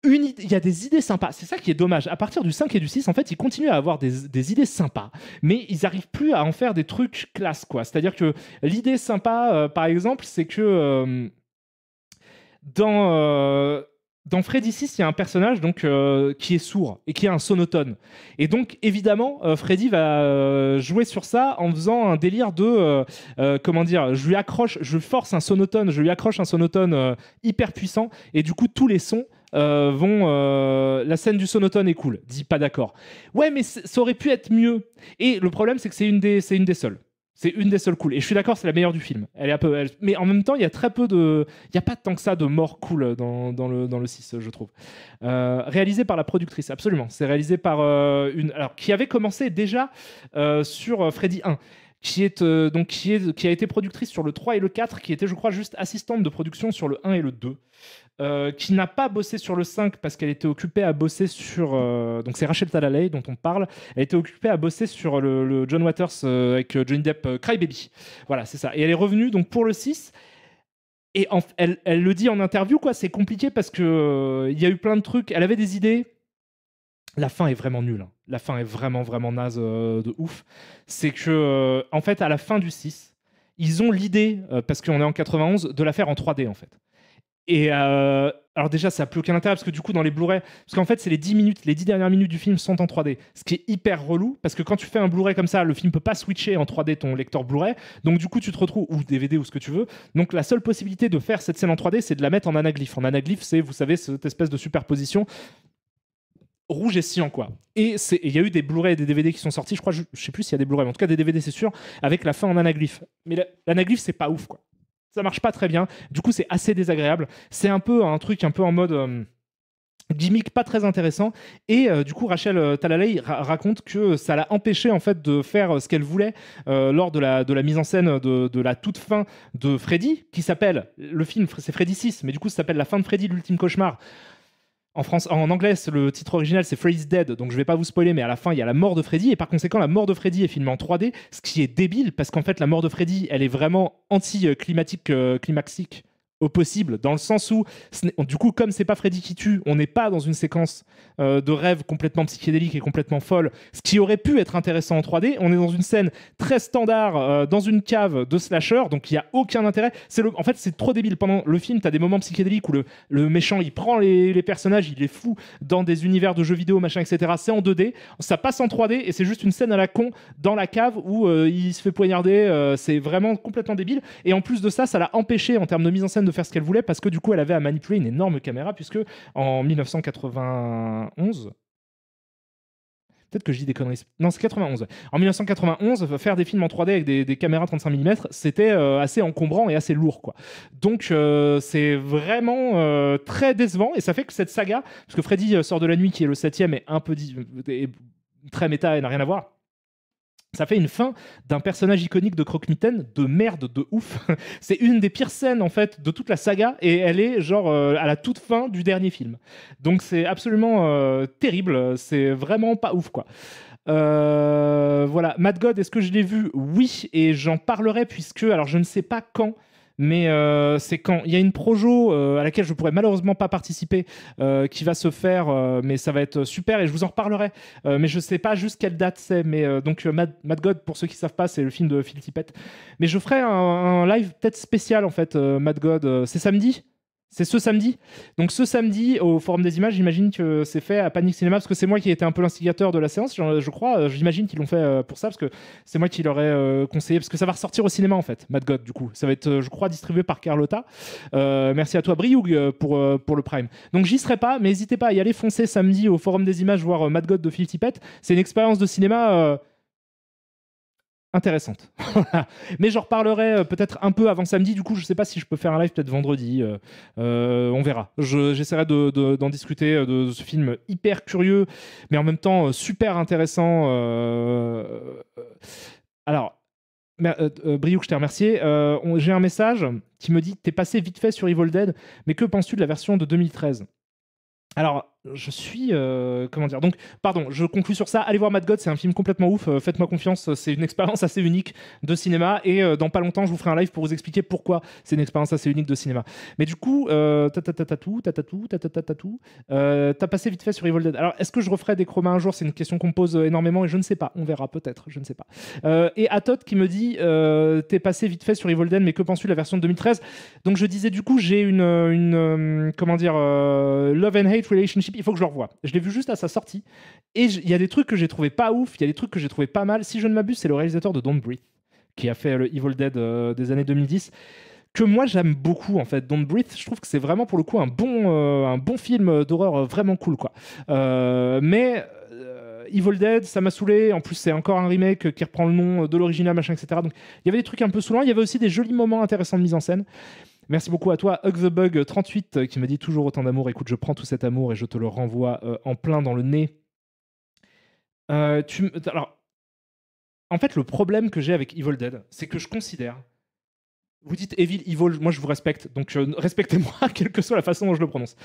Il y a des idées sympas, c'est ça qui est dommage. À partir du 5 et du 6, en fait, ils continuent à avoir des idées sympas, mais ils n'arrivent plus à en faire des trucs classe, quoi. C'est-à-dire que l'idée sympa, par exemple, c'est que dans Freddy 6, il y a un personnage donc, qui est sourd et qui a un sonotone. Et donc, évidemment, Freddy va jouer sur ça en faisant un délire de... comment dire, je force un sonotone, je lui accroche un sonotone hyper puissant, et du coup, tous les sons la scène du sonotone est cool. Dis pas d'accord. Ouais, mais ça aurait pu être mieux. Et le problème, c'est que c'est une des seules. C'est une des seules cool. Et je suis d'accord, c'est la meilleure du film. Elle est un peu, mais en même temps, il y a très peu de... Il n'y a pas tant que ça de morts cool dans le 6, je trouve. Réalisé par la productrice, absolument. C'est réalisé par alors, qui avait commencé déjà sur Freddy 1. Qui a été productrice sur le 3 et le 4, qui était, je crois, juste assistante de production sur le 1 et le 2. Qui n'a pas bossé sur le 5 parce qu'elle était occupée à bosser sur... donc c'est Rachel Talalay dont on parle. Elle était occupée à bosser sur le John Waters avec Johnny Depp, Crybaby. Voilà, c'est ça. Et elle est revenue donc, pour le 6. Et elle le dit en interview, quoi. C'est compliqué parce que il y a eu plein de trucs. Elle avait des idées. La fin est vraiment nulle. Hein. La fin est vraiment, vraiment naze de ouf. C'est que, en fait, à la fin du 6, ils ont l'idée, parce qu'on est en 91, de la faire en 3D, en fait. Et alors déjà, ça n'a plus aucun intérêt parce que du coup, dans les Blu-ray, parce qu'en fait, c'est les 10 dernières minutes du film sont en 3D, ce qui est hyper relou parce que quand tu fais un Blu-ray comme ça, le film peut pas switcher en 3D ton lecteur Blu-ray, donc du coup, tu te retrouves ou DVD ou ce que tu veux. Donc la seule possibilité de faire cette scène en 3D, c'est de la mettre en anaglyphe. En anaglyphe, c'est, vous savez, cette espèce de superposition rouge et cyan, quoi. Et il y a eu des Blu-ray et des DVD qui sont sortis, je crois, je sais plus s'il y a des Blu-ray, mais en tout cas des DVD, c'est sûr, avec la fin en anaglyphe. Mais l'anaglyphe, c'est pas ouf, quoi. Ça marche pas très bien. Du coup, c'est assez désagréable. C'est un peu un truc un peu en mode gimmick pas très intéressant. Et du coup, Rachel Talalay raconte que ça l'a empêché en fait de faire ce qu'elle voulait lors de la mise en scène de la toute fin de Freddy, qui s'appelle, le film, c'est Freddy 6, mais du coup, ça s'appelle La fin de Freddy, l'ultime cauchemar. En anglais, le titre original, c'est Freddy's Dead, donc je vais pas vous spoiler, mais à la fin, il y a la mort de Freddy, et par conséquent, la mort de Freddy est filmée en 3D, ce qui est débile, parce qu'en fait, la mort de Freddy, elle est vraiment anti-climatique, climaxique au possible, dans le sens où, du coup, comme c'est pas Freddy qui tue, on n'est pas dans une séquence de rêve complètement psychédélique et complètement folle, ce qui aurait pu être intéressant en 3D. On est dans une scène très standard, dans une cave de slasher, donc il n'y a aucun intérêt. En fait, c'est trop débile. Pendant le film, tu as des moments psychédéliques où le méchant, il prend les personnages, il les fout dans des univers de jeux vidéo, machin, etc. C'est en 2D, ça passe en 3D, et c'est juste une scène à la con dans la cave où il se fait poignarder. C'est vraiment complètement débile. Et en plus de ça, ça l'a empêché en termes de mise en scène de faire ce qu'elle voulait parce que du coup elle avait à manipuler une énorme caméra puisque en 1991, peut-être que je dis des conneries, non c'est 91, en 1991 faire des films en 3D avec des caméras 35 mm c'était assez encombrant et assez lourd, quoi. Donc c'est vraiment très décevant et ça fait que cette saga, parce que Freddy sort de la nuit qui est le 7e est un peu très méta et n'a rien à voir. Ça fait une fin d'un personnage iconique de Croque-Mitaine de merde de ouf. C'est une des pires scènes en fait de toute la saga et elle est genre à la toute fin du dernier film. Donc c'est absolument terrible. C'est vraiment pas ouf, quoi. Voilà. Mad God, est-ce que je l'ai vu? Oui, et j'en parlerai puisque, alors je ne sais pas quand, mais c'est quand il y a une projo à laquelle je pourrais malheureusement pas participer qui va se faire, mais ça va être super et je vous en reparlerai, mais je sais pas juste quelle date c'est, mais donc Mad God, pour ceux qui savent pas, c'est le film de Phil Tippett, mais je ferai un live peut-être spécial en fait. Mad God, c'est samedi. C'est ce samedi. Donc ce samedi, au Forum des Images, j'imagine que c'est fait à Panic Cinéma, parce que c'est moi qui ai été un peu l'instigateur de la séance, je crois. J'imagine qu'ils l'ont fait pour ça, parce que c'est moi qui leur ai conseillé, parce que ça va ressortir au cinéma, en fait, Mad God, du coup. Ça va être, je crois, distribué par Carlotta. Merci à toi, Brioug, pour le Prime. Donc j'y serai pas, mais n'hésitez pas à y aller, foncer samedi au Forum des Images, voir Mad God de Phil Tippett. C'est une expérience de cinéma... intéressante. Mais j'en reparlerai peut-être un peu avant samedi. Du coup, je sais pas si je peux faire un live peut-être vendredi. On verra. J'essaierai d'en discuter de ce film hyper curieux, mais en même temps super intéressant. Alors, Brioux, je t'ai remercié. J'ai un message qui me dit: t'es passé vite fait sur Evil Dead, mais que penses-tu de la version de 2013? Alors, je suis. Comment dire? Donc, pardon, je conclus sur ça. Allez voir Mad God, c'est un film complètement ouf. Faites-moi confiance, c'est une expérience assez unique de cinéma. Et dans pas longtemps, je vous ferai un live pour vous expliquer pourquoi c'est une expérience assez unique de cinéma. Mais du coup, t'as passé vite fait sur Evil Dead. Alors, est-ce que je referai des chromas un jour? C'est une question qu'on me pose énormément et je ne sais pas. On verra peut-être, je ne sais pas. Et Atot qui me dit: t'es passé vite fait sur Evil Dead, mais que penses-tu de la version de 2013? Donc, je disais, du coup, j'ai comment dire, love and hate relationship. Il faut que je le revoie. Je l'ai vu juste à sa sortie. Et il y a des trucs que j'ai trouvé pas ouf, il y a des trucs que j'ai trouvé pas mal. Si je ne m'abuse, c'est le réalisateur de Don't Breathe qui a fait le Evil Dead des années 2010, que moi j'aime beaucoup en fait. Don't Breathe, je trouve que c'est vraiment pour le coup un bon film d'horreur vraiment cool quoi. Mais Evil Dead, ça m'a saoulé. En plus, c'est encore un remake qui reprend le nom de l'original, machin, etc. Donc il y avait des trucs un peu saoulants. Il y avait aussi des jolis moments intéressants de mise en scène. Merci beaucoup à toi, Hug the Bug 38, qui me dit toujours autant d'amour. Écoute, je prends tout cet amour et je te le renvoie en plein dans le nez. Alors, en fait, le problème que j'ai avec Evil Dead, c'est que je considère. Vous dites Evil, moi je vous respecte, donc respectez-moi, quelle que soit la façon dont je le prononce.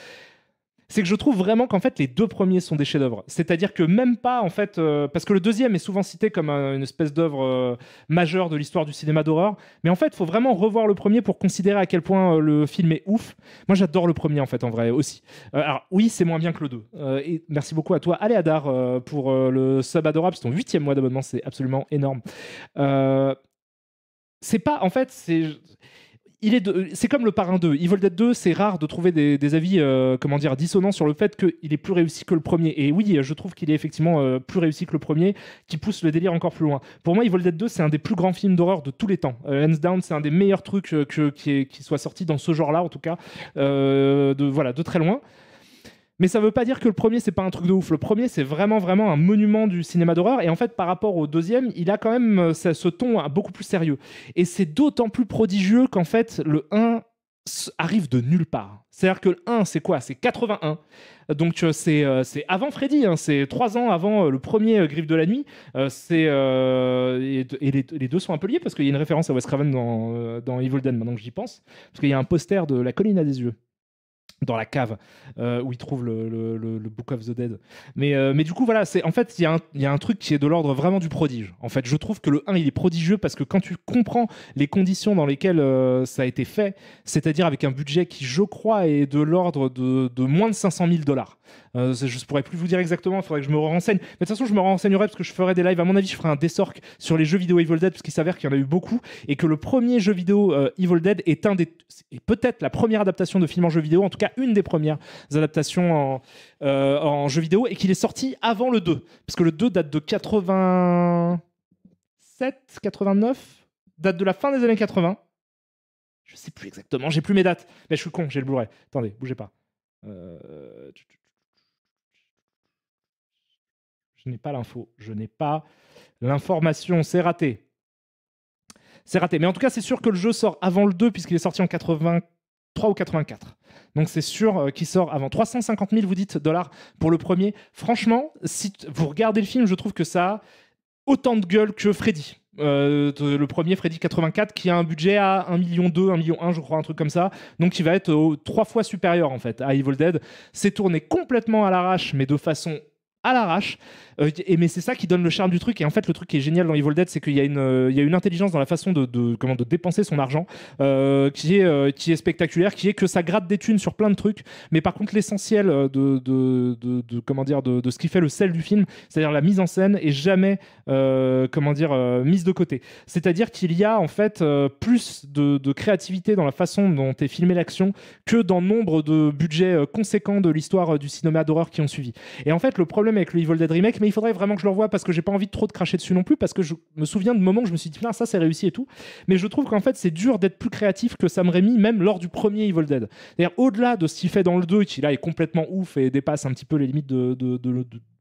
C'est que je trouve vraiment qu'en fait les deux premiers sont des chefs-d'œuvre. C'est-à-dire que même pas en fait, parce que le deuxième est souvent cité comme une espèce d'œuvre majeure de l'histoire du cinéma d'horreur, mais en fait il faut vraiment revoir le premier pour considérer à quel point le film est ouf. Moi j'adore le premier en fait en vrai aussi. Alors oui c'est moins bien que le 2. Et merci beaucoup à toi Aléadar pour le sub adorable, c'est ton 8e mois d'abonnement, c'est absolument énorme. C'est pas en fait c'est comme le Parrain 2. Evil Dead 2, c'est rare de trouver des avis comment dire, dissonants sur le fait qu'il est plus réussi que le premier. Et oui, je trouve qu'il est effectivement plus réussi que le premier, qui pousse le délire encore plus loin. Pour moi, Evil Dead 2, c'est un des plus grands films d'horreur de tous les temps. Hands down, c'est un des meilleurs trucs qui soit sorti dans ce genre-là, en tout cas, de très loin. Mais ça veut pas dire que le premier, c'est pas un truc de ouf. Le premier, c'est vraiment, vraiment un monument du cinéma d'horreur. Et en fait, par rapport au deuxième, il a quand même ce ton beaucoup plus sérieux. Et c'est d'autant plus prodigieux qu'en fait, le 1 arrive de nulle part. C'est-à-dire que le 1, c'est quoi? C'est 81. Donc c'est avant Freddy, hein. C'est 3 ans avant le premier Griffe de la Nuit. Et les deux sont un peu liés parce qu'il y a une référence à Wes Craven dans Evil Dead, maintenant que j'y pense. Parce qu'il y a un poster de La Colline à des yeux dans la cave où il trouve le Book of the Dead. Mais du coup, voilà, en fait, il y a un truc qui est de l'ordre vraiment du prodige. En fait, je trouve que le 1, il est prodigieux parce que quand tu comprends les conditions dans lesquelles ça a été fait, c'est-à-dire avec un budget qui, je crois, est de l'ordre de moins de 500 000 $. Je ne pourrais plus vous dire exactement, il faudrait que je me renseigne. Mais de toute façon, je me renseignerai parce que je ferai des lives. À mon avis, je ferai un Desork sur les jeux vidéo Evil Dead parce qu'il s'avère qu'il y en a eu beaucoup et que le premier jeu vidéo Evil Dead est peut-être la première adaptation de film en jeu vidéo, en tout cas une des premières adaptations en jeu vidéo, et qu'il est sorti avant le 2. Parce que le 2 date de 87, 89, date de la fin des années 80. Je sais plus exactement, j'ai plus mes dates. Mais je suis con, j'ai le Blu-ray. Attendez, bougez pas. Je n'ai pas l'info. Je n'ai pas l'information. C'est raté. C'est raté. Mais en tout cas, c'est sûr que le jeu sort avant le 2 puisqu'il est sorti en 83 ou 84. Donc c'est sûr qu'il sort avant. 350 000, vous dites, dollars pour le premier. Franchement, si vous regardez le film, je trouve que ça a autant de gueule que Freddy. Le premier, Freddy 84, qui a un budget à 1,2 million, 1,1 million, je crois, un truc comme ça. Donc il va être 3 fois supérieur en fait à Evil Dead. C'est tourné complètement à l'arrache, mais de façon à l'arrache. Mais c'est ça qui donne le charme du truc. Et en fait, le truc qui est génial dans Evil Dead, c'est qu'il y a une intelligence dans la façon de dépenser son argent qui est spectaculaire, qui est que ça gratte des thunes sur plein de trucs. Mais par contre, l'essentiel de ce qui fait le sel du film, c'est-à-dire la mise en scène, est jamais mise de côté. C'est-à-dire qu'il y a en fait plus de créativité dans la façon dont est filmée l'action que dans nombre de budgets conséquents de l'histoire du cinéma d'horreur qui ont suivi. Et en fait, le problème avec le Evil Dead Remake, mais il faudrait vraiment que je le revoie parce que j'ai pas envie de trop de cracher dessus non plus, parce que je me souviens de moments où je me suis dit, ça c'est réussi et tout, mais je trouve qu'en fait c'est dur d'être plus créatif que Sam Raimi, même lors du premier Evil Dead. C'est-à-dire, au-delà de ce qu'il fait dans le 2, qui là est complètement ouf et dépasse un petit peu les limites de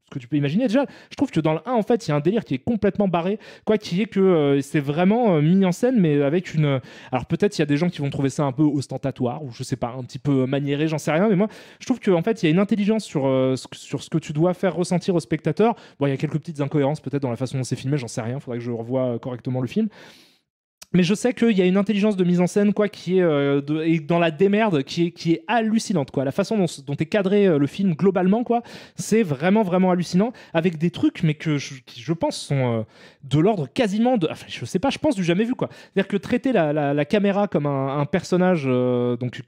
ce que tu peux imaginer. Déjà, je trouve que dans le 1, en fait, il y a un délire qui est complètement barré, quoi, qui est que c'est vraiment mis en scène, mais avec une... Alors peut-être il y a des gens qui vont trouver ça un peu ostentatoire, ou je sais pas, un petit peu maniéré, j'en sais rien, mais moi, je trouve qu'en fait, il y a une intelligence sur ce que tu dois faire ressentir au spectateur. Bon, il y a quelques petites incohérences peut-être dans la façon dont c'est filmé, j'en sais rien, faudrait que je revoie correctement le film. Mais je sais qu'il y a une intelligence de mise en scène quoi, qui est et dans la démerde qui est hallucinante. Quoi. La façon dont est cadré le film globalement, quoi, c'est vraiment, vraiment hallucinant. Avec des trucs mais qui, je pense, sont de l'ordre quasiment de... Enfin, je sais pas, je pense du jamais vu. Quoi. C'est-à-dire que traiter la caméra comme un personnage... donc,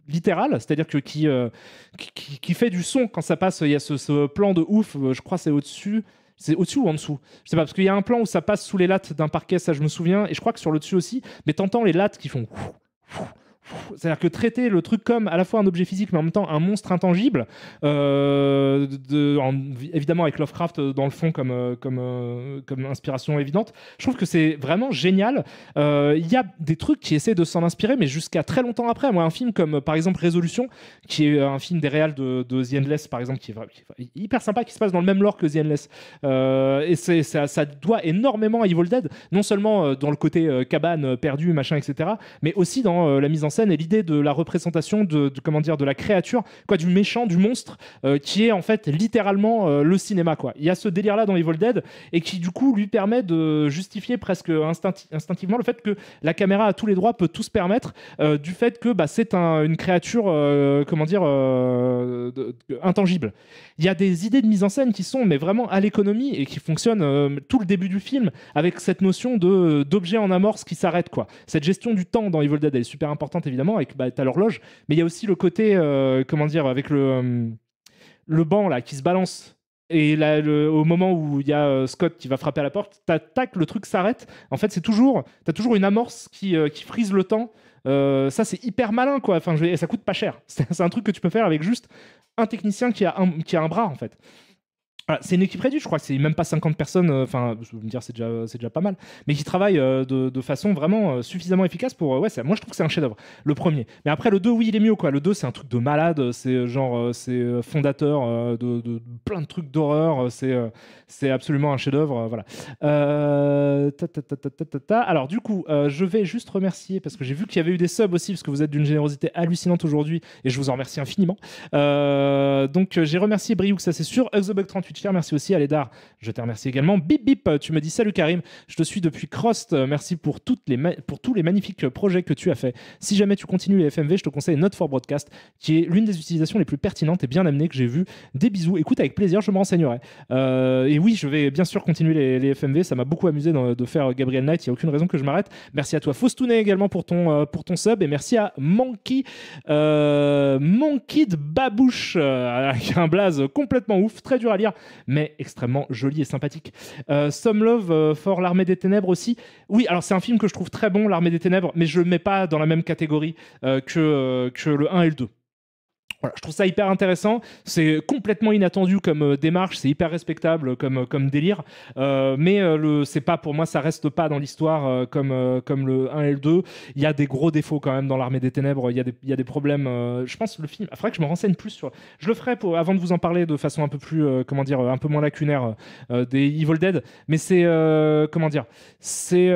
littéral, c'est-à-dire que qui fait du son quand ça passe. Il y a ce plan de ouf, je crois c'est au-dessus. C'est au-dessus ou en dessous? Je sais pas, parce qu'il y a un plan où ça passe sous les lattes d'un parquet, ça je me souviens, et je crois que sur le dessus aussi, mais t'entends les lattes qui font... C'est-à-dire que traiter le truc comme à la fois un objet physique, mais en même temps un monstre intangible, évidemment avec Lovecraft dans le fond comme inspiration évidente, je trouve que c'est vraiment génial. Il y a des trucs qui essaient de s'en inspirer, mais jusqu'à très longtemps après. Moi, un film comme par exemple Résolution, qui est un film des réals de The Endless, par exemple, qui est hyper sympa, qui se passe dans le même lore que The Endless. Et ça doit énormément à Evil Dead, non seulement dans le côté cabane perdue, machin, etc., mais aussi dans la mise en scène et l'idée de la représentation comment dire, de la créature, quoi, du méchant, du monstre, qui est en fait littéralement le cinéma. Quoi. Il y a ce délire-là dans Evil Dead et qui du coup lui permet de justifier presque instinctivement le fait que la caméra à tous les droits peut tout se permettre du fait que c'est une créature comment dire intangible. Il y a des idées de mise en scène qui sont mais vraiment à l'économie et qui fonctionnent tout le début du film avec cette notion d'objet en amorce qui s'arrête. Quoi. Cette gestion du temps dans Evil Dead elle est super importante évidemment, avec t'as l'horloge, mais il y a aussi le côté, comment dire, avec le banc là qui se balance. Et là, au moment où il y a Scott qui va frapper à la porte, tac, le truc s'arrête. En fait, t'as toujours une amorce qui frise le temps. Ça, c'est hyper malin, quoi. Enfin, et ça coûte pas cher. C'est un truc que tu peux faire avec juste un technicien qui a un bras, en fait. Voilà, c'est une équipe réduite, je crois que c'est même pas 50 personnes, enfin, je veux me dire, c'est déjà pas mal, mais qui travaillent de façon vraiment suffisamment efficace pour. Ouais, moi je trouve que c'est un chef-d'œuvre, le premier. Mais après, le 2, oui, il est mieux, quoi. Le 2, c'est un truc de malade, c'est genre, c'est fondateur de plein de trucs d'horreur, c'est absolument un chef-d'œuvre, voilà. Alors, du coup, je vais juste remercier, parce que j'ai vu qu'il y avait eu des subs aussi, parce que vous êtes d'une générosité hallucinante aujourd'hui, et je vous en remercie infiniment. Donc, j'ai remercié Brioux, ça c'est sûr. HuxTheBug38, je te remercie aussi. Alédar, je te remercie également. Bip Bip, tu me dis salut Karim, je te suis depuis Crost, merci pour tous les magnifiques projets que tu as fait. Si jamais tu continues les FMV, je te conseille Note for Broadcast, qui est l'une des utilisations les plus pertinentes et bien amenées que j'ai vues. Des bisous, écoute avec plaisir, je me renseignerai. Et oui, je vais bien sûr continuer les FMV, ça m'a beaucoup amusé de faire Gabriel Knight, il n'y a aucune raison que je m'arrête. Merci à toi Faustounet également pour ton sub, et merci à Monkey de Babouche, avec un blaze complètement ouf, très dur à lire, mais extrêmement joli et sympathique. Some Love for l'Armée des Ténèbres aussi. Oui, alors c'est un film que je trouve très bon, l'Armée des Ténèbres, mais je le mets pas dans la même catégorie que le 1 et le 2. Voilà, je trouve ça hyper intéressant, c'est complètement inattendu comme démarche, c'est hyper respectable comme délire, mais c'est pas, pour moi ça reste pas dans l'histoire comme le 1 et le 2. Il y a des gros défauts quand même dans l'Armée des Ténèbres, il y a des problèmes, je pense le film, il faudrait que je me renseigne plus sur... Je le ferai avant de vous en parler de façon un peu plus, comment dire, un peu moins lacunaire des Evil Dead, mais c'est, comment dire, c'est...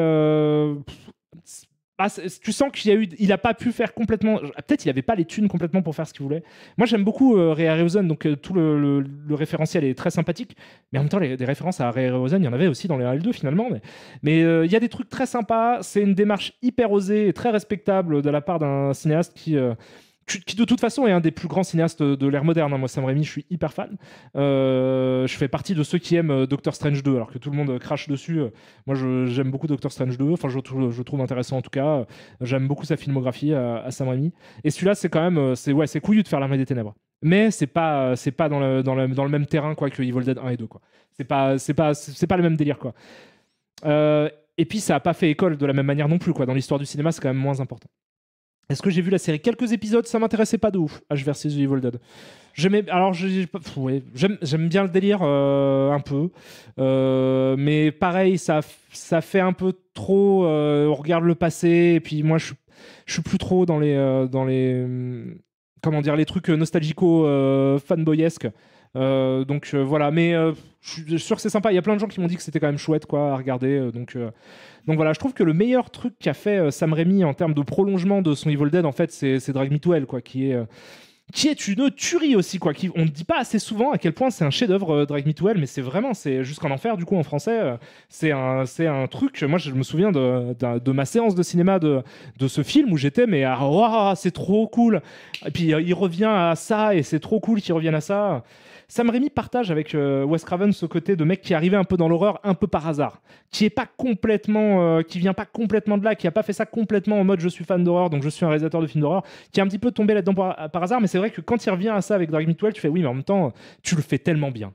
tu sens il a pas pu faire complètement. Peut-être il avait pas les thunes complètement pour faire ce qu'il voulait. Moi j'aime beaucoup Ray Harryhausen, donc tout le référentiel est très sympathique. Mais en même temps, des références à Ray Harryhausen, il y en avait aussi dans les RL2 finalement. Mais il y a des trucs très sympas. C'est une démarche hyper osée et très respectable de la part d'un cinéaste qui de toute façon est un des plus grands cinéastes de l'ère moderne. Moi, Sam Raimi, je suis hyper fan. Je fais partie de ceux qui aiment Doctor Strange 2, alors que tout le monde crache dessus. Moi, j'aime beaucoup Doctor Strange 2. Enfin, je trouve intéressant en tout cas. J'aime beaucoup sa filmographie à Sam Raimi. Et celui-là, c'est quand même, c'est couillu de faire l'Armée des Ténèbres. Mais c'est pas dans le même terrain quoi que Evil Dead 1 et 2 quoi. C'est pas le même délire quoi. Et puis ça a pas fait école de la même manière non plus quoi. Dans l'histoire du cinéma, c'est quand même moins important. Est-ce que j'ai vu la série? Quelques épisodes, ça m'intéressait pas de ouf, Ash vs Evil Dead. J'aime bien le délire un peu, mais pareil, ça fait un peu trop. On regarde le passé, et puis moi, je suis plus trop dans les comment dire, les trucs nostalgico fanboyesques. Donc voilà, mais je suis sûr que c'est sympa. Il y a plein de gens qui m'ont dit que c'était quand même chouette quoi, à regarder. Donc voilà, je trouve que le meilleur truc qu'a fait Sam Raimi en termes de prolongement de son Evil Dead, en fait, c'est Drag Me to Hell, quoi, qui est une tuerie aussi, quoi. On ne dit pas assez souvent à quel point c'est un chef-d'œuvre, Drag Me to Hell, mais c'est jusqu'en enfer, du coup, en français. C'est un truc. Moi, je me souviens de ma séance de cinéma de ce film où j'étais, mais ah, c'est trop cool. Et puis il revient à ça, et c'est trop cool qu'il revienne à ça. Sam Raimi partage avec Wes Craven ce côté de mec qui est arrivé un peu dans l'horreur, un peu par hasard, qui vient pas complètement de là, qui a pas fait ça complètement en mode je suis fan d'horreur, donc je suis un réalisateur de films d'horreur, qui est un petit peu tombé là-dedans par hasard, mais c'est vrai que quand il revient à ça avec Drag Me to Hell, tu fais oui, mais en même temps, tu le fais tellement bien.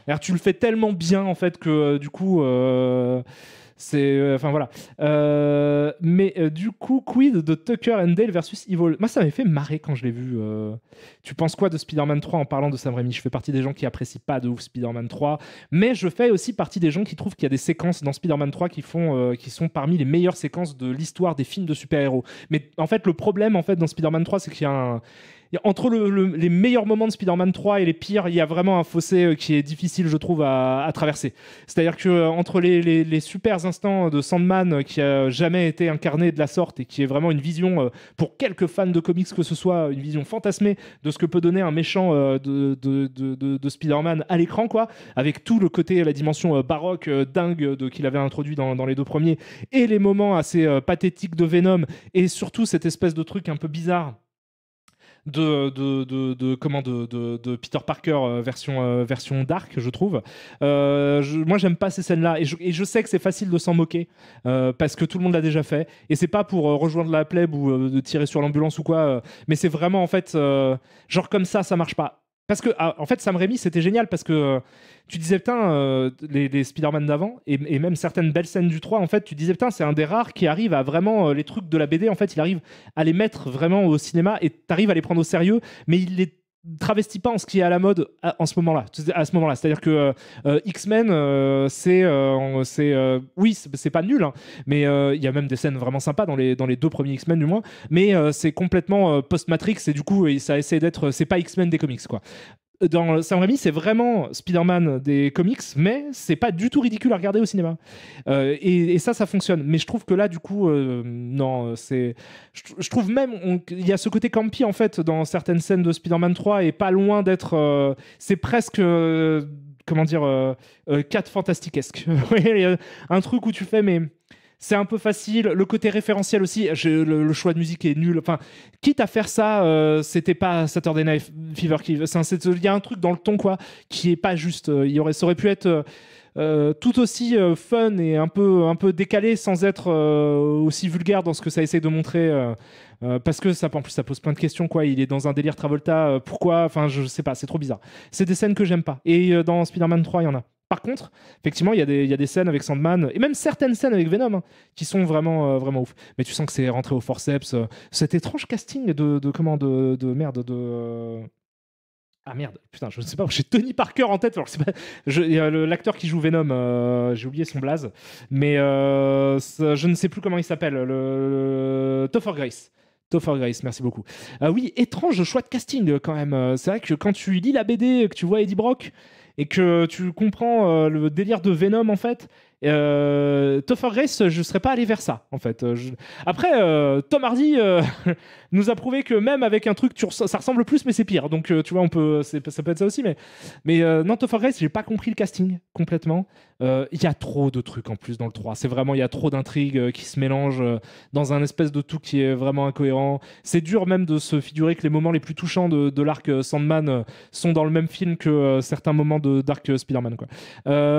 Alors, tu le fais tellement bien en fait que du coup. Enfin voilà. Mais du coup, quid de Tucker and Dale versus Evil? Moi, ça m'avait fait marrer quand je l'ai vu. Tu penses quoi de Spider-Man 3 en parlant de Sam Raimi? Je fais partie des gens qui apprécient pas de ouf Spider-Man 3, mais je fais aussi partie des gens qui trouvent qu'il y a des séquences dans Spider-Man 3 qui sont parmi les meilleures séquences de l'histoire des films de super-héros. Mais en fait, le problème en fait dans Spider-Man 3, c'est qu'il y a entre les meilleurs moments de Spider-Man 3 et les pires, il y a vraiment un fossé qui est difficile, je trouve, à traverser. C'est-à-dire que entre les super instants de Sandman qui a jamais été incarné de la sorte et qui est vraiment une vision, pour quelques fans de comics que ce soit, une vision fantasmée de ce que peut donner un méchant de Spider-Man à l'écran, quoi, avec tout le côté, la dimension baroque, dingue qu'il avait introduit dans les deux premiers, et les moments assez pathétiques de Venom, et surtout cette espèce de truc un peu bizarre de Peter Parker version dark, je trouve. Moi, j'aime pas ces scènes-là, et je sais que c'est facile de s'en moquer parce que tout le monde l'a déjà fait, et c'est pas pour rejoindre la plèbe ou de tirer sur l'ambulance ou quoi, mais c'est vraiment en fait genre comme ça marche pas. Parce que, en fait, Sam Raimi, c'était génial parce que tu disais, putain, les Spider-Man d'avant, et même certaines belles scènes du 3, en fait, tu disais, putain, c'est un des rares qui arrive à vraiment, les trucs de la BD, en fait, il arrive à les mettre vraiment au cinéma et t'arrives à les prendre au sérieux, mais il les travestit pas en ce qui est à la mode à ce moment-là. C'est-à-dire que X-Men, oui, c'est pas nul, hein, mais il y a même des scènes vraiment sympas dans les deux premiers X-Men du moins, mais c'est complètement post-Matrix, et du coup, ça essaie d'être, c'est pas X-Men des comics, quoi. Dans Sam Raimi, c'est vraiment Spider-Man des comics, mais c'est pas du tout ridicule à regarder au cinéma. Et ça fonctionne. Mais je trouve que là, du coup, non, c'est. Je trouve même il y a ce côté campy en fait dans certaines scènes de Spider-Man 3 et pas loin d'être. C'est presque. Comment dire, 4 fantastiquesque. Il y a un truc où tu fais, mais c'est un peu facile. Le côté référentiel aussi, le choix de musique est nul. Enfin, quitte à faire ça, c'était pas Saturday Night Fever qui. Il y a un truc dans le ton, quoi, qui est pas juste. Ça aurait pu être tout aussi fun et un peu décalé sans être aussi vulgaire dans ce que ça essaie de montrer. Parce que en plus, ça pose plein de questions, quoi. Il est dans un délire Travolta. Pourquoi? Enfin, je sais pas, c'est trop bizarre. C'est des scènes que j'aime pas. Et dans Spider-Man 3, il y en a. Par contre, effectivement, il y a des scènes avec Sandman, et même certaines scènes avec Venom, hein, qui sont vraiment ouf. Mais tu sens que c'est rentré au forceps. Cet étrange casting de merde, Ah merde, putain, je ne sais pas, j'ai Tony Parker en tête. Alors il y a l'acteur qui joue Venom, j'ai oublié son blaze, mais je ne sais plus comment il s'appelle. Topher Grace. Topher Grace, merci beaucoup. Oui, étrange choix de casting quand même. C'est vrai que quand tu lis la BD, que tu vois Eddie Brock, et que tu comprends le délire de Venom, en fait, Topher Grace, je ne serais pas allé vers ça, en fait. Après, Tom Hardy nous a prouvé que même avec un truc, ça ressemble plus, mais c'est pire. Donc, tu vois, ça peut être ça aussi. Mais non, Topher Grace, j'ai pas compris le casting complètement. Il y a trop de trucs en plus dans le 3. C'est vraiment, il y a trop d'intrigues qui se mélangent dans un espèce de tout qui est vraiment incohérent. C'est dur même de se figurer que les moments les plus touchants de l'arc Sandman sont dans le même film que certains moments d'arc Spider-Man, quoi.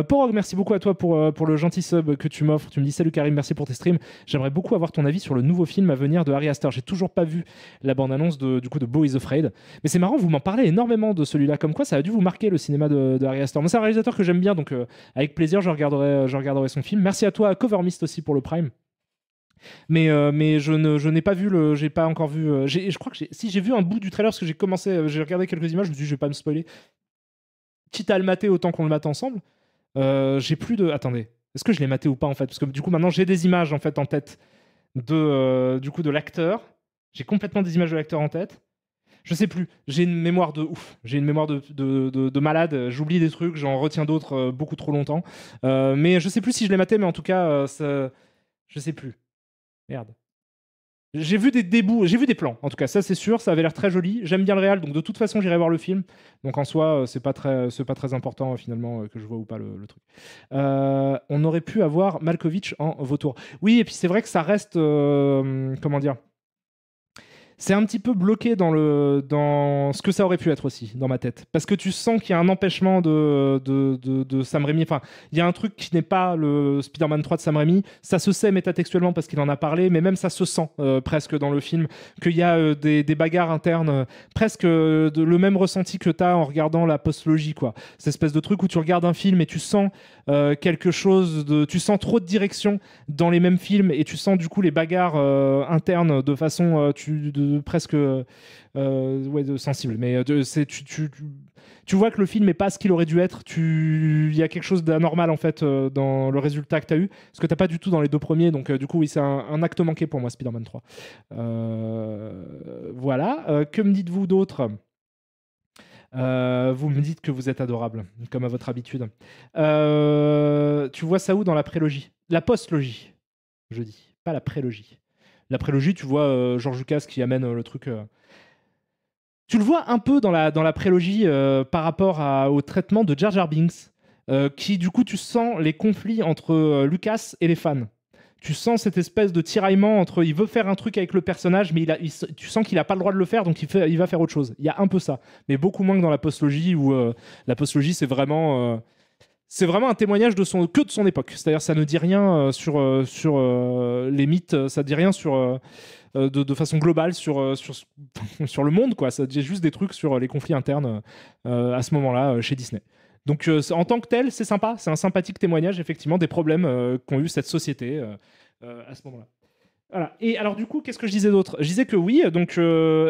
Porog, merci beaucoup à toi pour le gentil sub que tu m'offres. Tu me dis salut Karim, merci pour tes streams. J'aimerais beaucoup avoir ton avis sur le nouveau film à venir de Harry Astor. J'ai toujours pas vu la bande-annonce de Beau is Afraid. Mais c'est marrant, vous m'en parlez énormément de celui-là. Comme quoi, ça a dû vous marquer le cinéma de Harry Astor. Moi, c'est un réalisateur que j'aime bien, donc avec plaisir, je regarderai son film. Merci à toi, Cover Mist aussi pour le Prime. Mais je n'ai pas vu j'ai pas encore vu. Je crois que si j'ai vu un bout du trailer parce que j'ai regardé quelques images. Je me suis dit, je vais pas me spoiler. Quitte à le mater autant qu'on le mate ensemble. J'ai plus de. Attendez, est-ce que je l'ai maté ou pas en fait? Parce que du coup maintenant j'ai des images en fait en tête de l'acteur. J'ai complètement des images de l'acteur en tête. Je sais plus. J'ai une mémoire de ouf. J'ai une mémoire de malade. J'oublie des trucs, j'en retiens d'autres beaucoup trop longtemps. Mais je sais plus si je l'ai maté, mais en tout cas, je sais plus. Merde. J'ai vu des bouts, j'ai vu des plans. En tout cas, ça c'est sûr. Ça avait l'air très joli. J'aime bien le réal, donc de toute façon, j'irai voir le film. Donc en soi, c'est pas très important finalement que je vois ou pas le truc. On aurait pu avoir Malkovich en vautour. Oui, et puis c'est vrai que ça reste, comment dire. C'est un petit peu bloqué dans ce que ça aurait pu être aussi, dans ma tête. Parce que tu sens qu'il y a un empêchement de Sam Raimi. Enfin, il y a un truc qui n'est pas le Spider-Man 3 de Sam Raimi. Ça se sait métatextuellement parce qu'il en a parlé, mais même ça se sent presque dans le film, qu'il y a des bagarres internes, presque le même ressenti que tu as en regardant la postlogie, quoi. Cette espèce de truc où tu regardes un film et tu sens quelque chose tu sens trop de direction dans les mêmes films, et tu sens du coup les bagarres internes de façon presque sensible. Mais tu vois que le film n'est pas ce qu'il aurait dû être. Il y a quelque chose d'anormal en fait dans le résultat que tu as eu, ce que tu n'as pas du tout dans les deux premiers. Donc du coup, oui, c'est un acte manqué pour moi, Spider-Man 3. Voilà. Que me dites-vous d'autre ? Vous me dites que vous êtes adorable, comme à votre habitude. Tu vois ça où dans la prélogie ? La postlogie, je dis, pas la prélogie. La prélogie, tu vois George Lucas qui amène le truc. Tu le vois un peu dans la prélogie par rapport au traitement de Jar Jar Binks, qui du coup tu sens les conflits entre Lucas et les fans. Tu sens cette espèce de tiraillement entre il veut faire un truc avec le personnage, mais tu sens qu'il n'a pas le droit de le faire, donc il va faire autre chose. Il y a un peu ça, mais beaucoup moins que dans la postlogie, où la postlogie c'est vraiment un témoignage de son époque. C'est-à-dire ça ne dit rien sur les mythes, ça ne dit rien sur de façon globale sur le monde, quoi. Ça dit juste des trucs sur les conflits internes à ce moment-là chez Disney. Donc en tant que tel, c'est sympa, c'est un sympathique témoignage effectivement des problèmes qu'ont eu cette société à ce moment-là. Voilà. Et alors du coup, qu'est-ce que je disais d'autre ? Je disais que oui, donc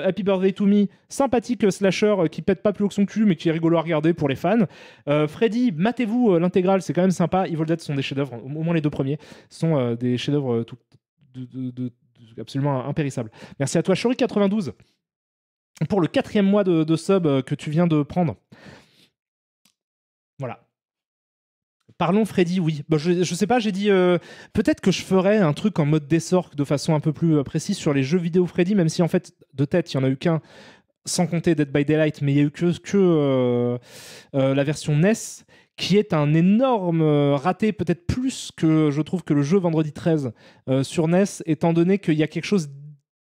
Happy Birthday to Me, sympathique slasher qui pète pas plus haut que son cul, mais qui est rigolo à regarder pour les fans. Freddy, matez-vous l'intégrale, c'est quand même sympa. Evil Dead sont des chefs-d'œuvre, au moins les deux premiers sont des chefs-d'œuvre absolument impérissables. Merci à toi, Shori92, pour le 4e mois de sub que tu viens de prendre. Voilà. Parlons Freddy, oui. Bah, je sais pas, j'ai dit peut-être que je ferais un truc en mode Dessork de façon un peu plus précise sur les jeux vidéo Freddy, même si en fait, de tête, il n'y en a eu qu'un, sans compter Dead by Daylight, mais il n'y a eu que la version NES, qui est un énorme raté, peut-être plus que je trouve que le jeu Vendredi 13 sur NES, étant donné qu'il y a quelque chose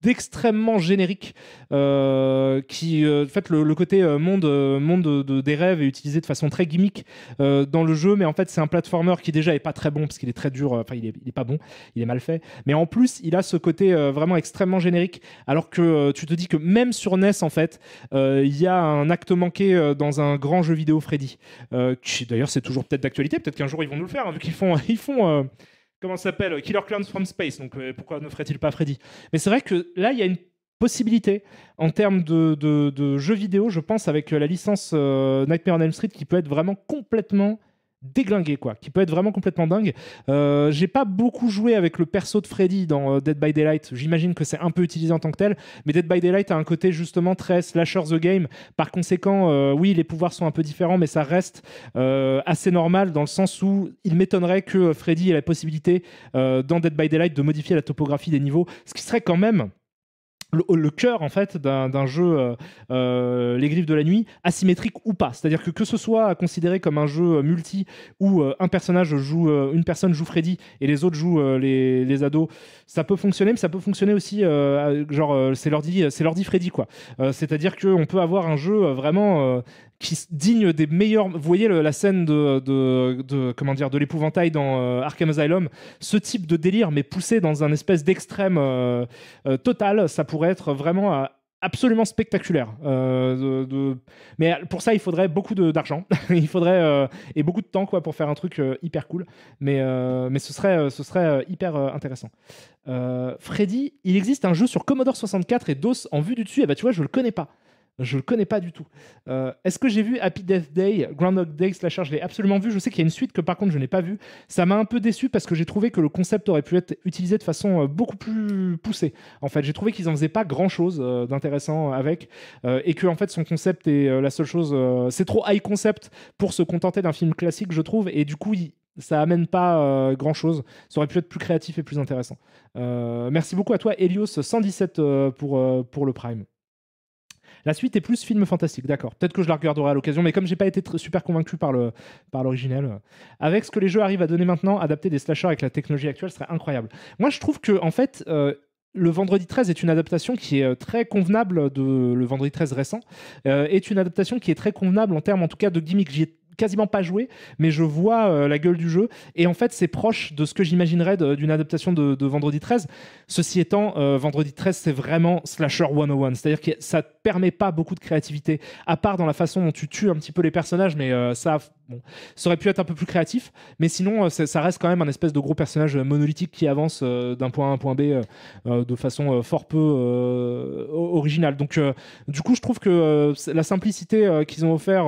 d'extrêmement générique qui en fait le côté monde des rêves est utilisé de façon très gimmick dans le jeu, mais en fait c'est un platformer qui déjà est pas très bon parce qu'il est très dur, enfin il est pas bon, il est mal fait, mais en plus il a ce côté vraiment extrêmement générique, alors que tu te dis que même sur NES en fait il y a un acte manqué dans un grand jeu vidéo Freddy, qui d'ailleurs c'est toujours peut-être d'actualité, peut-être qu'un jour ils vont nous le faire, hein, vu qu'ils font comment ça s'appelle, Killer Clowns from Space, donc pourquoi ne ferait-il pas Freddy ? Mais c'est vrai que là, il y a une possibilité en termes de jeux vidéo, je pense, avec la licence Nightmare on Elm Street, qui peut être vraiment complètement déglingué, quoi, qui peut être vraiment complètement dingue. J'ai pas beaucoup joué avec le perso de Freddy dans Dead by Daylight, j'imagine que c'est un peu utilisé en tant que tel, mais Dead by Daylight a un côté justement très slasher the game, par conséquent oui, les pouvoirs sont un peu différents, mais ça reste assez normal dans le sens où il m'étonnerait que Freddy ait la possibilité dans Dead by Daylight de modifier la topographie des niveaux, ce qui serait quand même le cœur en fait d'un jeu Les Griffes de la Nuit, asymétrique ou pas, c'est-à-dire que ce soit considéré comme un jeu multi où une personne joue Freddy et les autres jouent les ados, ça peut fonctionner, mais ça peut fonctionner aussi c'est l'ordi Freddy, quoi. C'est-à-dire qu'on peut avoir un jeu vraiment digne des meilleurs. Vous voyez la scène de l'épouvantail dans Arkham Asylum, ce type de délire mais poussé dans un espèce d'extrême total, ça pourrait être vraiment absolument spectaculaire. Mais pour ça, il faudrait beaucoup d'argent. Il faudrait et beaucoup de temps, quoi, pour faire un truc hyper cool. Mais ce serait hyper intéressant. Freddy, il existe un jeu sur Commodore 64 et DOS en vue du dessus. Et bah, tu vois, je le connais pas. Je le connais pas du tout. Est-ce que j'ai vu Happy Death Day, Groundhog Day slasher? Je l'ai absolument vu. Je sais qu'il y a une suite que par contre je n'ai pas vue. Ça m'a un peu déçu parce que j'ai trouvé que le concept aurait pu être utilisé de façon beaucoup plus poussée. En fait, j'ai trouvé qu'ils en faisaient pas grand chose d'intéressant avec et que en fait son concept est la seule chose. C'est trop high concept pour se contenter d'un film classique, je trouve. Et du coup, ça amène pas grand chose. Ça aurait pu être plus créatif et plus intéressant. Merci beaucoup à toi, Helios 117 pour le Prime. La suite est plus film fantastique, d'accord. Peut-être que je la regarderai à l'occasion, mais comme j'ai pas été super convaincu par l'original, avec ce que les jeux arrivent à donner maintenant, adapter des slashers avec la technologie actuelle serait incroyable. Moi, je trouve que en fait, le Vendredi 13 est une adaptation qui est très convenable le Vendredi 13 récent, est une adaptation qui est très convenable en termes, en tout cas, de gimmick. J'y ai quasiment pas joué, mais je vois la gueule du jeu. Et en fait, c'est proche de ce que j'imaginerais d'une adaptation de Vendredi 13. Ceci étant, Vendredi 13, c'est vraiment Slasher 101. C'est-à-dire que ça te permet pas beaucoup de créativité, à part dans la façon dont tu tues un petit peu les personnages, mais ça aurait pu être un peu plus créatif. Mais sinon, ça reste quand même un espèce de gros personnage monolithique qui avance d'un point A à un point B de façon fort peu originale. Donc, du coup, je trouve que la simplicité qu'ils ont offert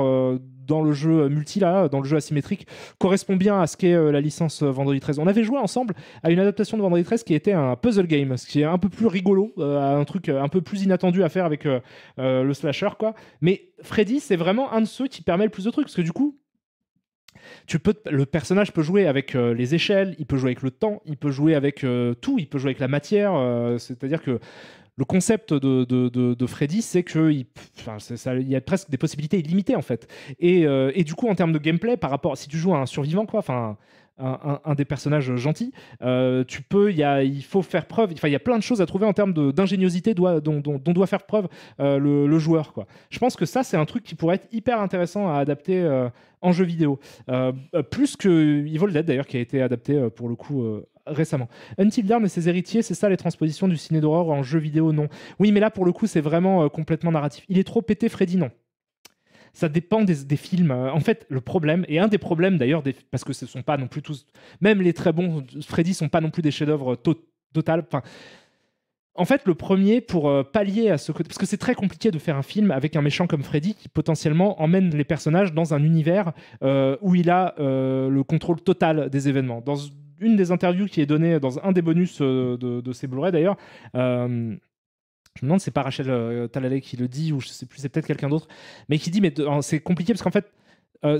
dans le jeu multi, là, dans le jeu asymétrique, correspond bien à ce qu'est la licence Vendredi 13. On avait joué ensemble à une adaptation de Vendredi 13 qui était un puzzle game, ce qui est un peu plus rigolo, un truc un peu plus inattendu à faire avec le slasher, quoi. Mais Freddy, c'est vraiment un de ceux qui permet le plus de trucs, parce que du coup, le personnage peut jouer avec les échelles, il peut jouer avec le temps, il peut jouer avec tout, il peut jouer avec la matière, c'est-à-dire que le concept de Freddy, c'est qu'il y a presque des possibilités illimitées en fait. Et du coup, en termes de gameplay, par rapport si tu joues à un survivant, quoi, enfin un des personnages gentils, il faut faire preuve. Il y a plein de choses à trouver en termes d'ingéniosité dont doit faire preuve le joueur, quoi. Je pense que ça, c'est un truc qui pourrait être hyper intéressant à adapter en jeu vidéo. Plus que Evil Dead d'ailleurs, qui a été adapté pour le coup récemment. Until Dawn et ses héritiers, c'est ça les transpositions du ciné d'horreur en jeu vidéo? Non. Oui, mais là pour le coup, c'est vraiment complètement narratif. Il est trop pété, Freddy? Non. Ça dépend des films. En fait, le problème, et un des problèmes d'ailleurs, parce que ce sont pas non plus tous, même les très bons Freddy sont pas non plus des chefs-d'œuvre total. Enfin, en fait, le premier, pour pallier à ce côté, parce que c'est très compliqué de faire un film avec un méchant comme Freddy qui potentiellement emmène les personnages dans un univers où il a le contrôle total des événements. Dans une des interviews qui est donnée dans un des bonus de ces Blu-ray d'ailleurs, je me demande si c'est pas Rachel Talalay qui le dit ou je sais plus, c'est peut-être quelqu'un d'autre, mais qui dit mais c'est compliqué parce qu'en fait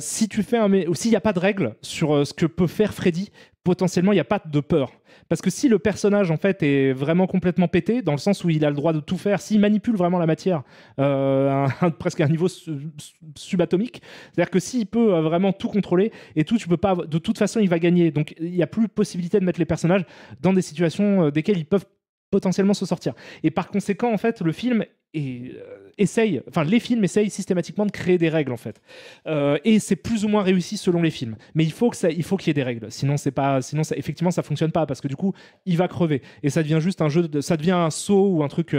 si tu fais s'il n'y a pas de règle sur ce que peut faire Freddy, potentiellement il n'y a pas de peur. Parce que si le personnage en fait est vraiment complètement pété, dans le sens où il a le droit de tout faire, s'il manipule vraiment la matière presque à un niveau subatomique, c'est-à-dire que s'il peut vraiment tout contrôler et tout, tu peux pas, de toute façon il va gagner. Donc il n'y a plus possibilité de mettre les personnages dans des situations desquelles ils peuvent potentiellement se sortir. Et par conséquent, en fait, le film les films essayent systématiquement de créer des règles en fait, et c'est plus ou moins réussi selon les films. Mais il faut qu'il y ait des règles, sinon effectivement ça fonctionne pas parce que du coup il va crever et ça devient juste un jeu, ça devient un saut ou un truc.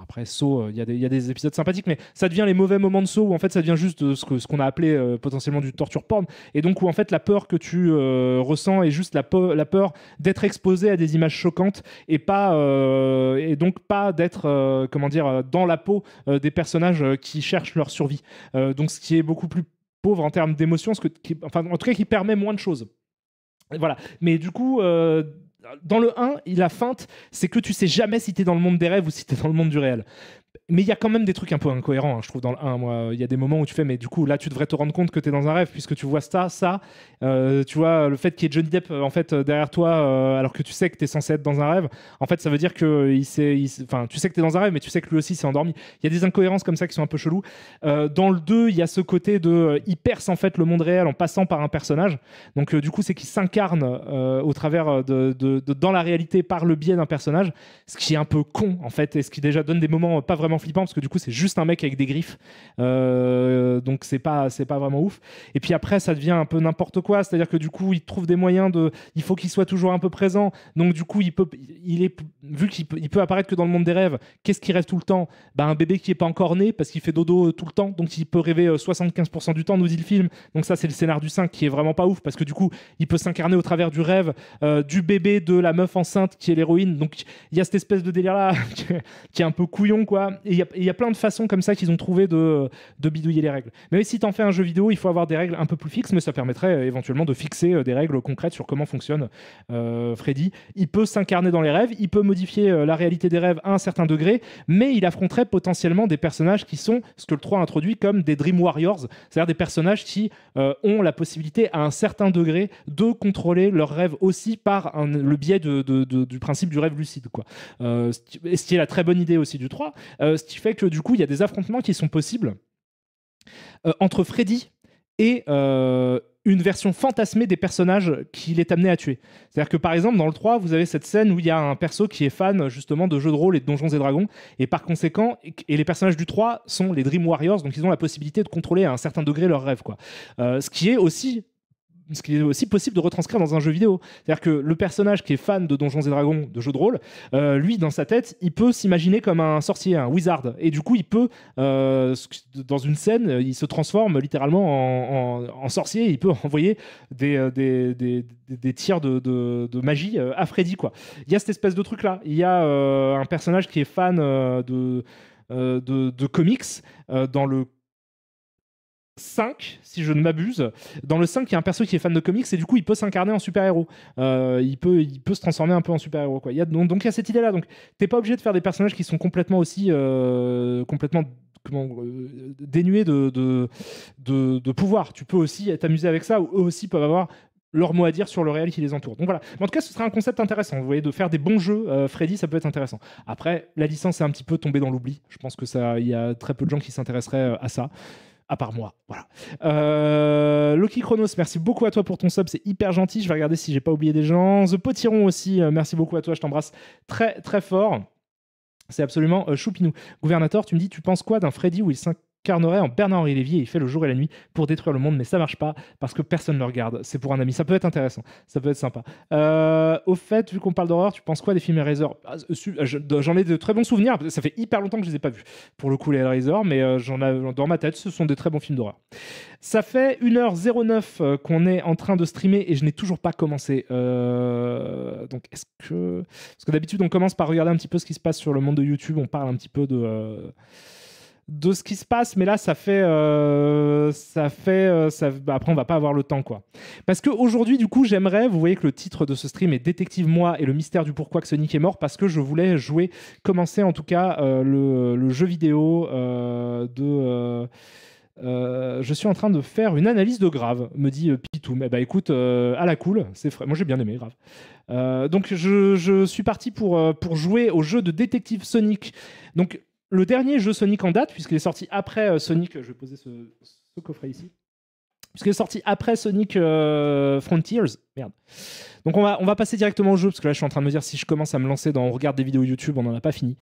Après saut, il y a des épisodes sympathiques, mais ça devient les mauvais moments de saut où en fait ça devient juste ce qu'on a appelé potentiellement du torture porn, et donc où en fait la peur que tu ressens est juste la peur d'être exposé à des images choquantes et donc pas d'être dans la peau des personnages qui cherchent leur survie. Donc ce qui est beaucoup plus pauvre en termes d'émotion, en tout cas qui permet moins de choses. Voilà. Mais du coup, dans le 1, la feinte, c'est que tu sais jamais si t'es dans le monde des rêves ou si t'es dans le monde du réel. Mais il y a quand même des trucs un peu incohérents, je trouve, dans le 1. Moi, il y a des moments où tu fais, mais du coup, là, tu devrais te rendre compte que tu es dans un rêve, puisque tu vois ça. Tu vois, le fait qu'il y ait Johnny Depp, en fait, derrière toi, alors que tu sais que tu es censé être dans un rêve, en fait, ça veut dire que tu sais que tu es dans un rêve, mais tu sais que lui aussi s'est endormi. Il y a des incohérences comme ça qui sont un peu cheloues. Dans le 2, il y a ce côté il perce, en fait, le monde réel en passant par un personnage. Donc, du coup, c'est qu'il s'incarne au travers dans la réalité par le biais d'un personnage, ce qui est un peu con, en fait, et ce qui déjà donne des moments pas vraiment flippant parce que du coup c'est juste un mec avec des griffes, donc c'est pas vraiment ouf. Et puis après ça devient un peu n'importe quoi, c'est à dire que du coup il trouve des moyens il faut qu'il soit toujours un peu présent, donc du coup vu qu'il peut apparaître que dans le monde des rêves. Qu'est-ce qui rêve tout le temps? Un bébé qui est pas encore né parce qu'il fait dodo tout le temps, donc il peut rêver 75% du temps, nous dit le film. Donc ça c'est le scénar du 5 qui est vraiment pas ouf parce que du coup il peut s'incarner au travers du rêve du bébé de la meuf enceinte qui est l'héroïne. Donc il y a cette espèce de délire là qui est un peu couillon, quoi. y a plein de façons comme ça qu'ils ont trouvé de bidouiller les règles. Mais si tu en fais un jeu vidéo, il faut avoir des règles un peu plus fixes, mais ça permettrait éventuellement de fixer des règles concrètes sur comment fonctionne Freddy. Il peut s'incarner dans les rêves, il peut modifier la réalité des rêves à un certain degré, mais il affronterait potentiellement des personnages qui sont, ce que le 3 introduit, comme des Dream Warriors, c'est-à-dire des personnages qui ont la possibilité à un certain degré de contrôler leurs rêves aussi par le biais du principe du rêve lucide, quoi. Ce qui est la très bonne idée aussi du 3, ce qui fait que du coup il y a des affrontements qui sont possibles entre Freddy et une version fantasmée des personnages qu'il est amené à tuer. C'est-à-dire que par exemple dans le 3, vous avez cette scène où il y a un perso qui est fan justement de jeux de rôle et de Donjons et Dragons, et par conséquent, et les personnages du 3 sont les Dream Warriors, donc ils ont la possibilité de contrôler à un certain degré leurs rêves, quoi. Ce qui est aussi possible de retranscrire dans un jeu vidéo. C'est-à-dire que le personnage qui est fan de Donjons et Dragons, de jeux de rôle, lui, dans sa tête, il peut s'imaginer comme un sorcier, un wizard. Et du coup, il peut, dans une scène, il se transforme littéralement en sorcier. Il peut envoyer des tirs de magie à Freddy, quoi. Il y a cette espèce de truc-là. Il y a un personnage qui est fan de comics dans le 5, si je ne m'abuse. Dans le 5, il y a un perso qui est fan de comics et du coup, il peut s'incarner en super-héros. Il peut se transformer un peu en super-héros, quoi. Donc, il y a cette idée-là. Donc, t'es pas obligé de faire des personnages qui sont complètement aussi... dénués de pouvoir. Tu peux aussi t'amuser avec ça, ou eux aussi peuvent avoir leur mot à dire sur le réel qui les entoure. Donc voilà. Mais en tout cas, ce serait un concept intéressant. Vous voyez, de faire des bons jeux, Freddy, ça peut être intéressant. Après, la licence est un petit peu tombée dans l'oubli. Je pense que il y a très peu de gens qui s'intéresseraient à ça. À part moi, voilà. Loki Chronos, merci beaucoup à toi pour ton sub, c'est hyper gentil. Je vais regarder si j'ai pas oublié des gens. The Potiron aussi, merci beaucoup à toi, je t'embrasse très très fort. C'est absolument choupinou. Gouvernateur, tu me dis, tu penses quoi d'un Freddy où il s'incarnerait en Bernard-Henri Lévy et il fait le jour et la nuit pour détruire le monde, mais ça marche pas parce que personne ne le regarde. C'est pour un ami. Ça peut être intéressant. Ça peut être sympa. Au fait, vu qu'on parle d'horreur, tu penses quoi des films Hellraiser? J'en ai de très bons souvenirs. Ça fait hyper longtemps que je les ai pas vus. Pour le coup, les Hellraiser, mais dans ma tête, ce sont des très bons films d'horreur. Ça fait 1h09 qu'on est en train de streamer et je n'ai toujours pas commencé. Donc, est-ce que... Parce que d'habitude, on commence par regarder un petit peu ce qui se passe sur le monde de YouTube. On parle un petit peu de ce qui se passe, mais là, après, on va pas avoir le temps, quoi. Parce qu'aujourd'hui, du coup, j'aimerais... Vous voyez que le titre de ce stream est Détective Moi et le mystère du pourquoi que Sonic est mort, parce que je voulais commencer en tout cas le jeu vidéo je suis en train de faire une analyse de Grave, me dit Pitou. Mais bah écoute, à la cool, c'est frais. Moi j'ai bien aimé Grave. Donc je suis parti pour jouer au jeu de détective Sonic. Donc le dernier jeu Sonic en date, puisqu'il est sorti après Sonic. Je vais poser ce coffret ici. Puisqu'il est sorti après Sonic Frontiers. Merde. Donc on va passer directement au jeu, parce que là je suis en train de me dire si je commence à me lancer dans on regarde des vidéos YouTube, on n'en a pas fini.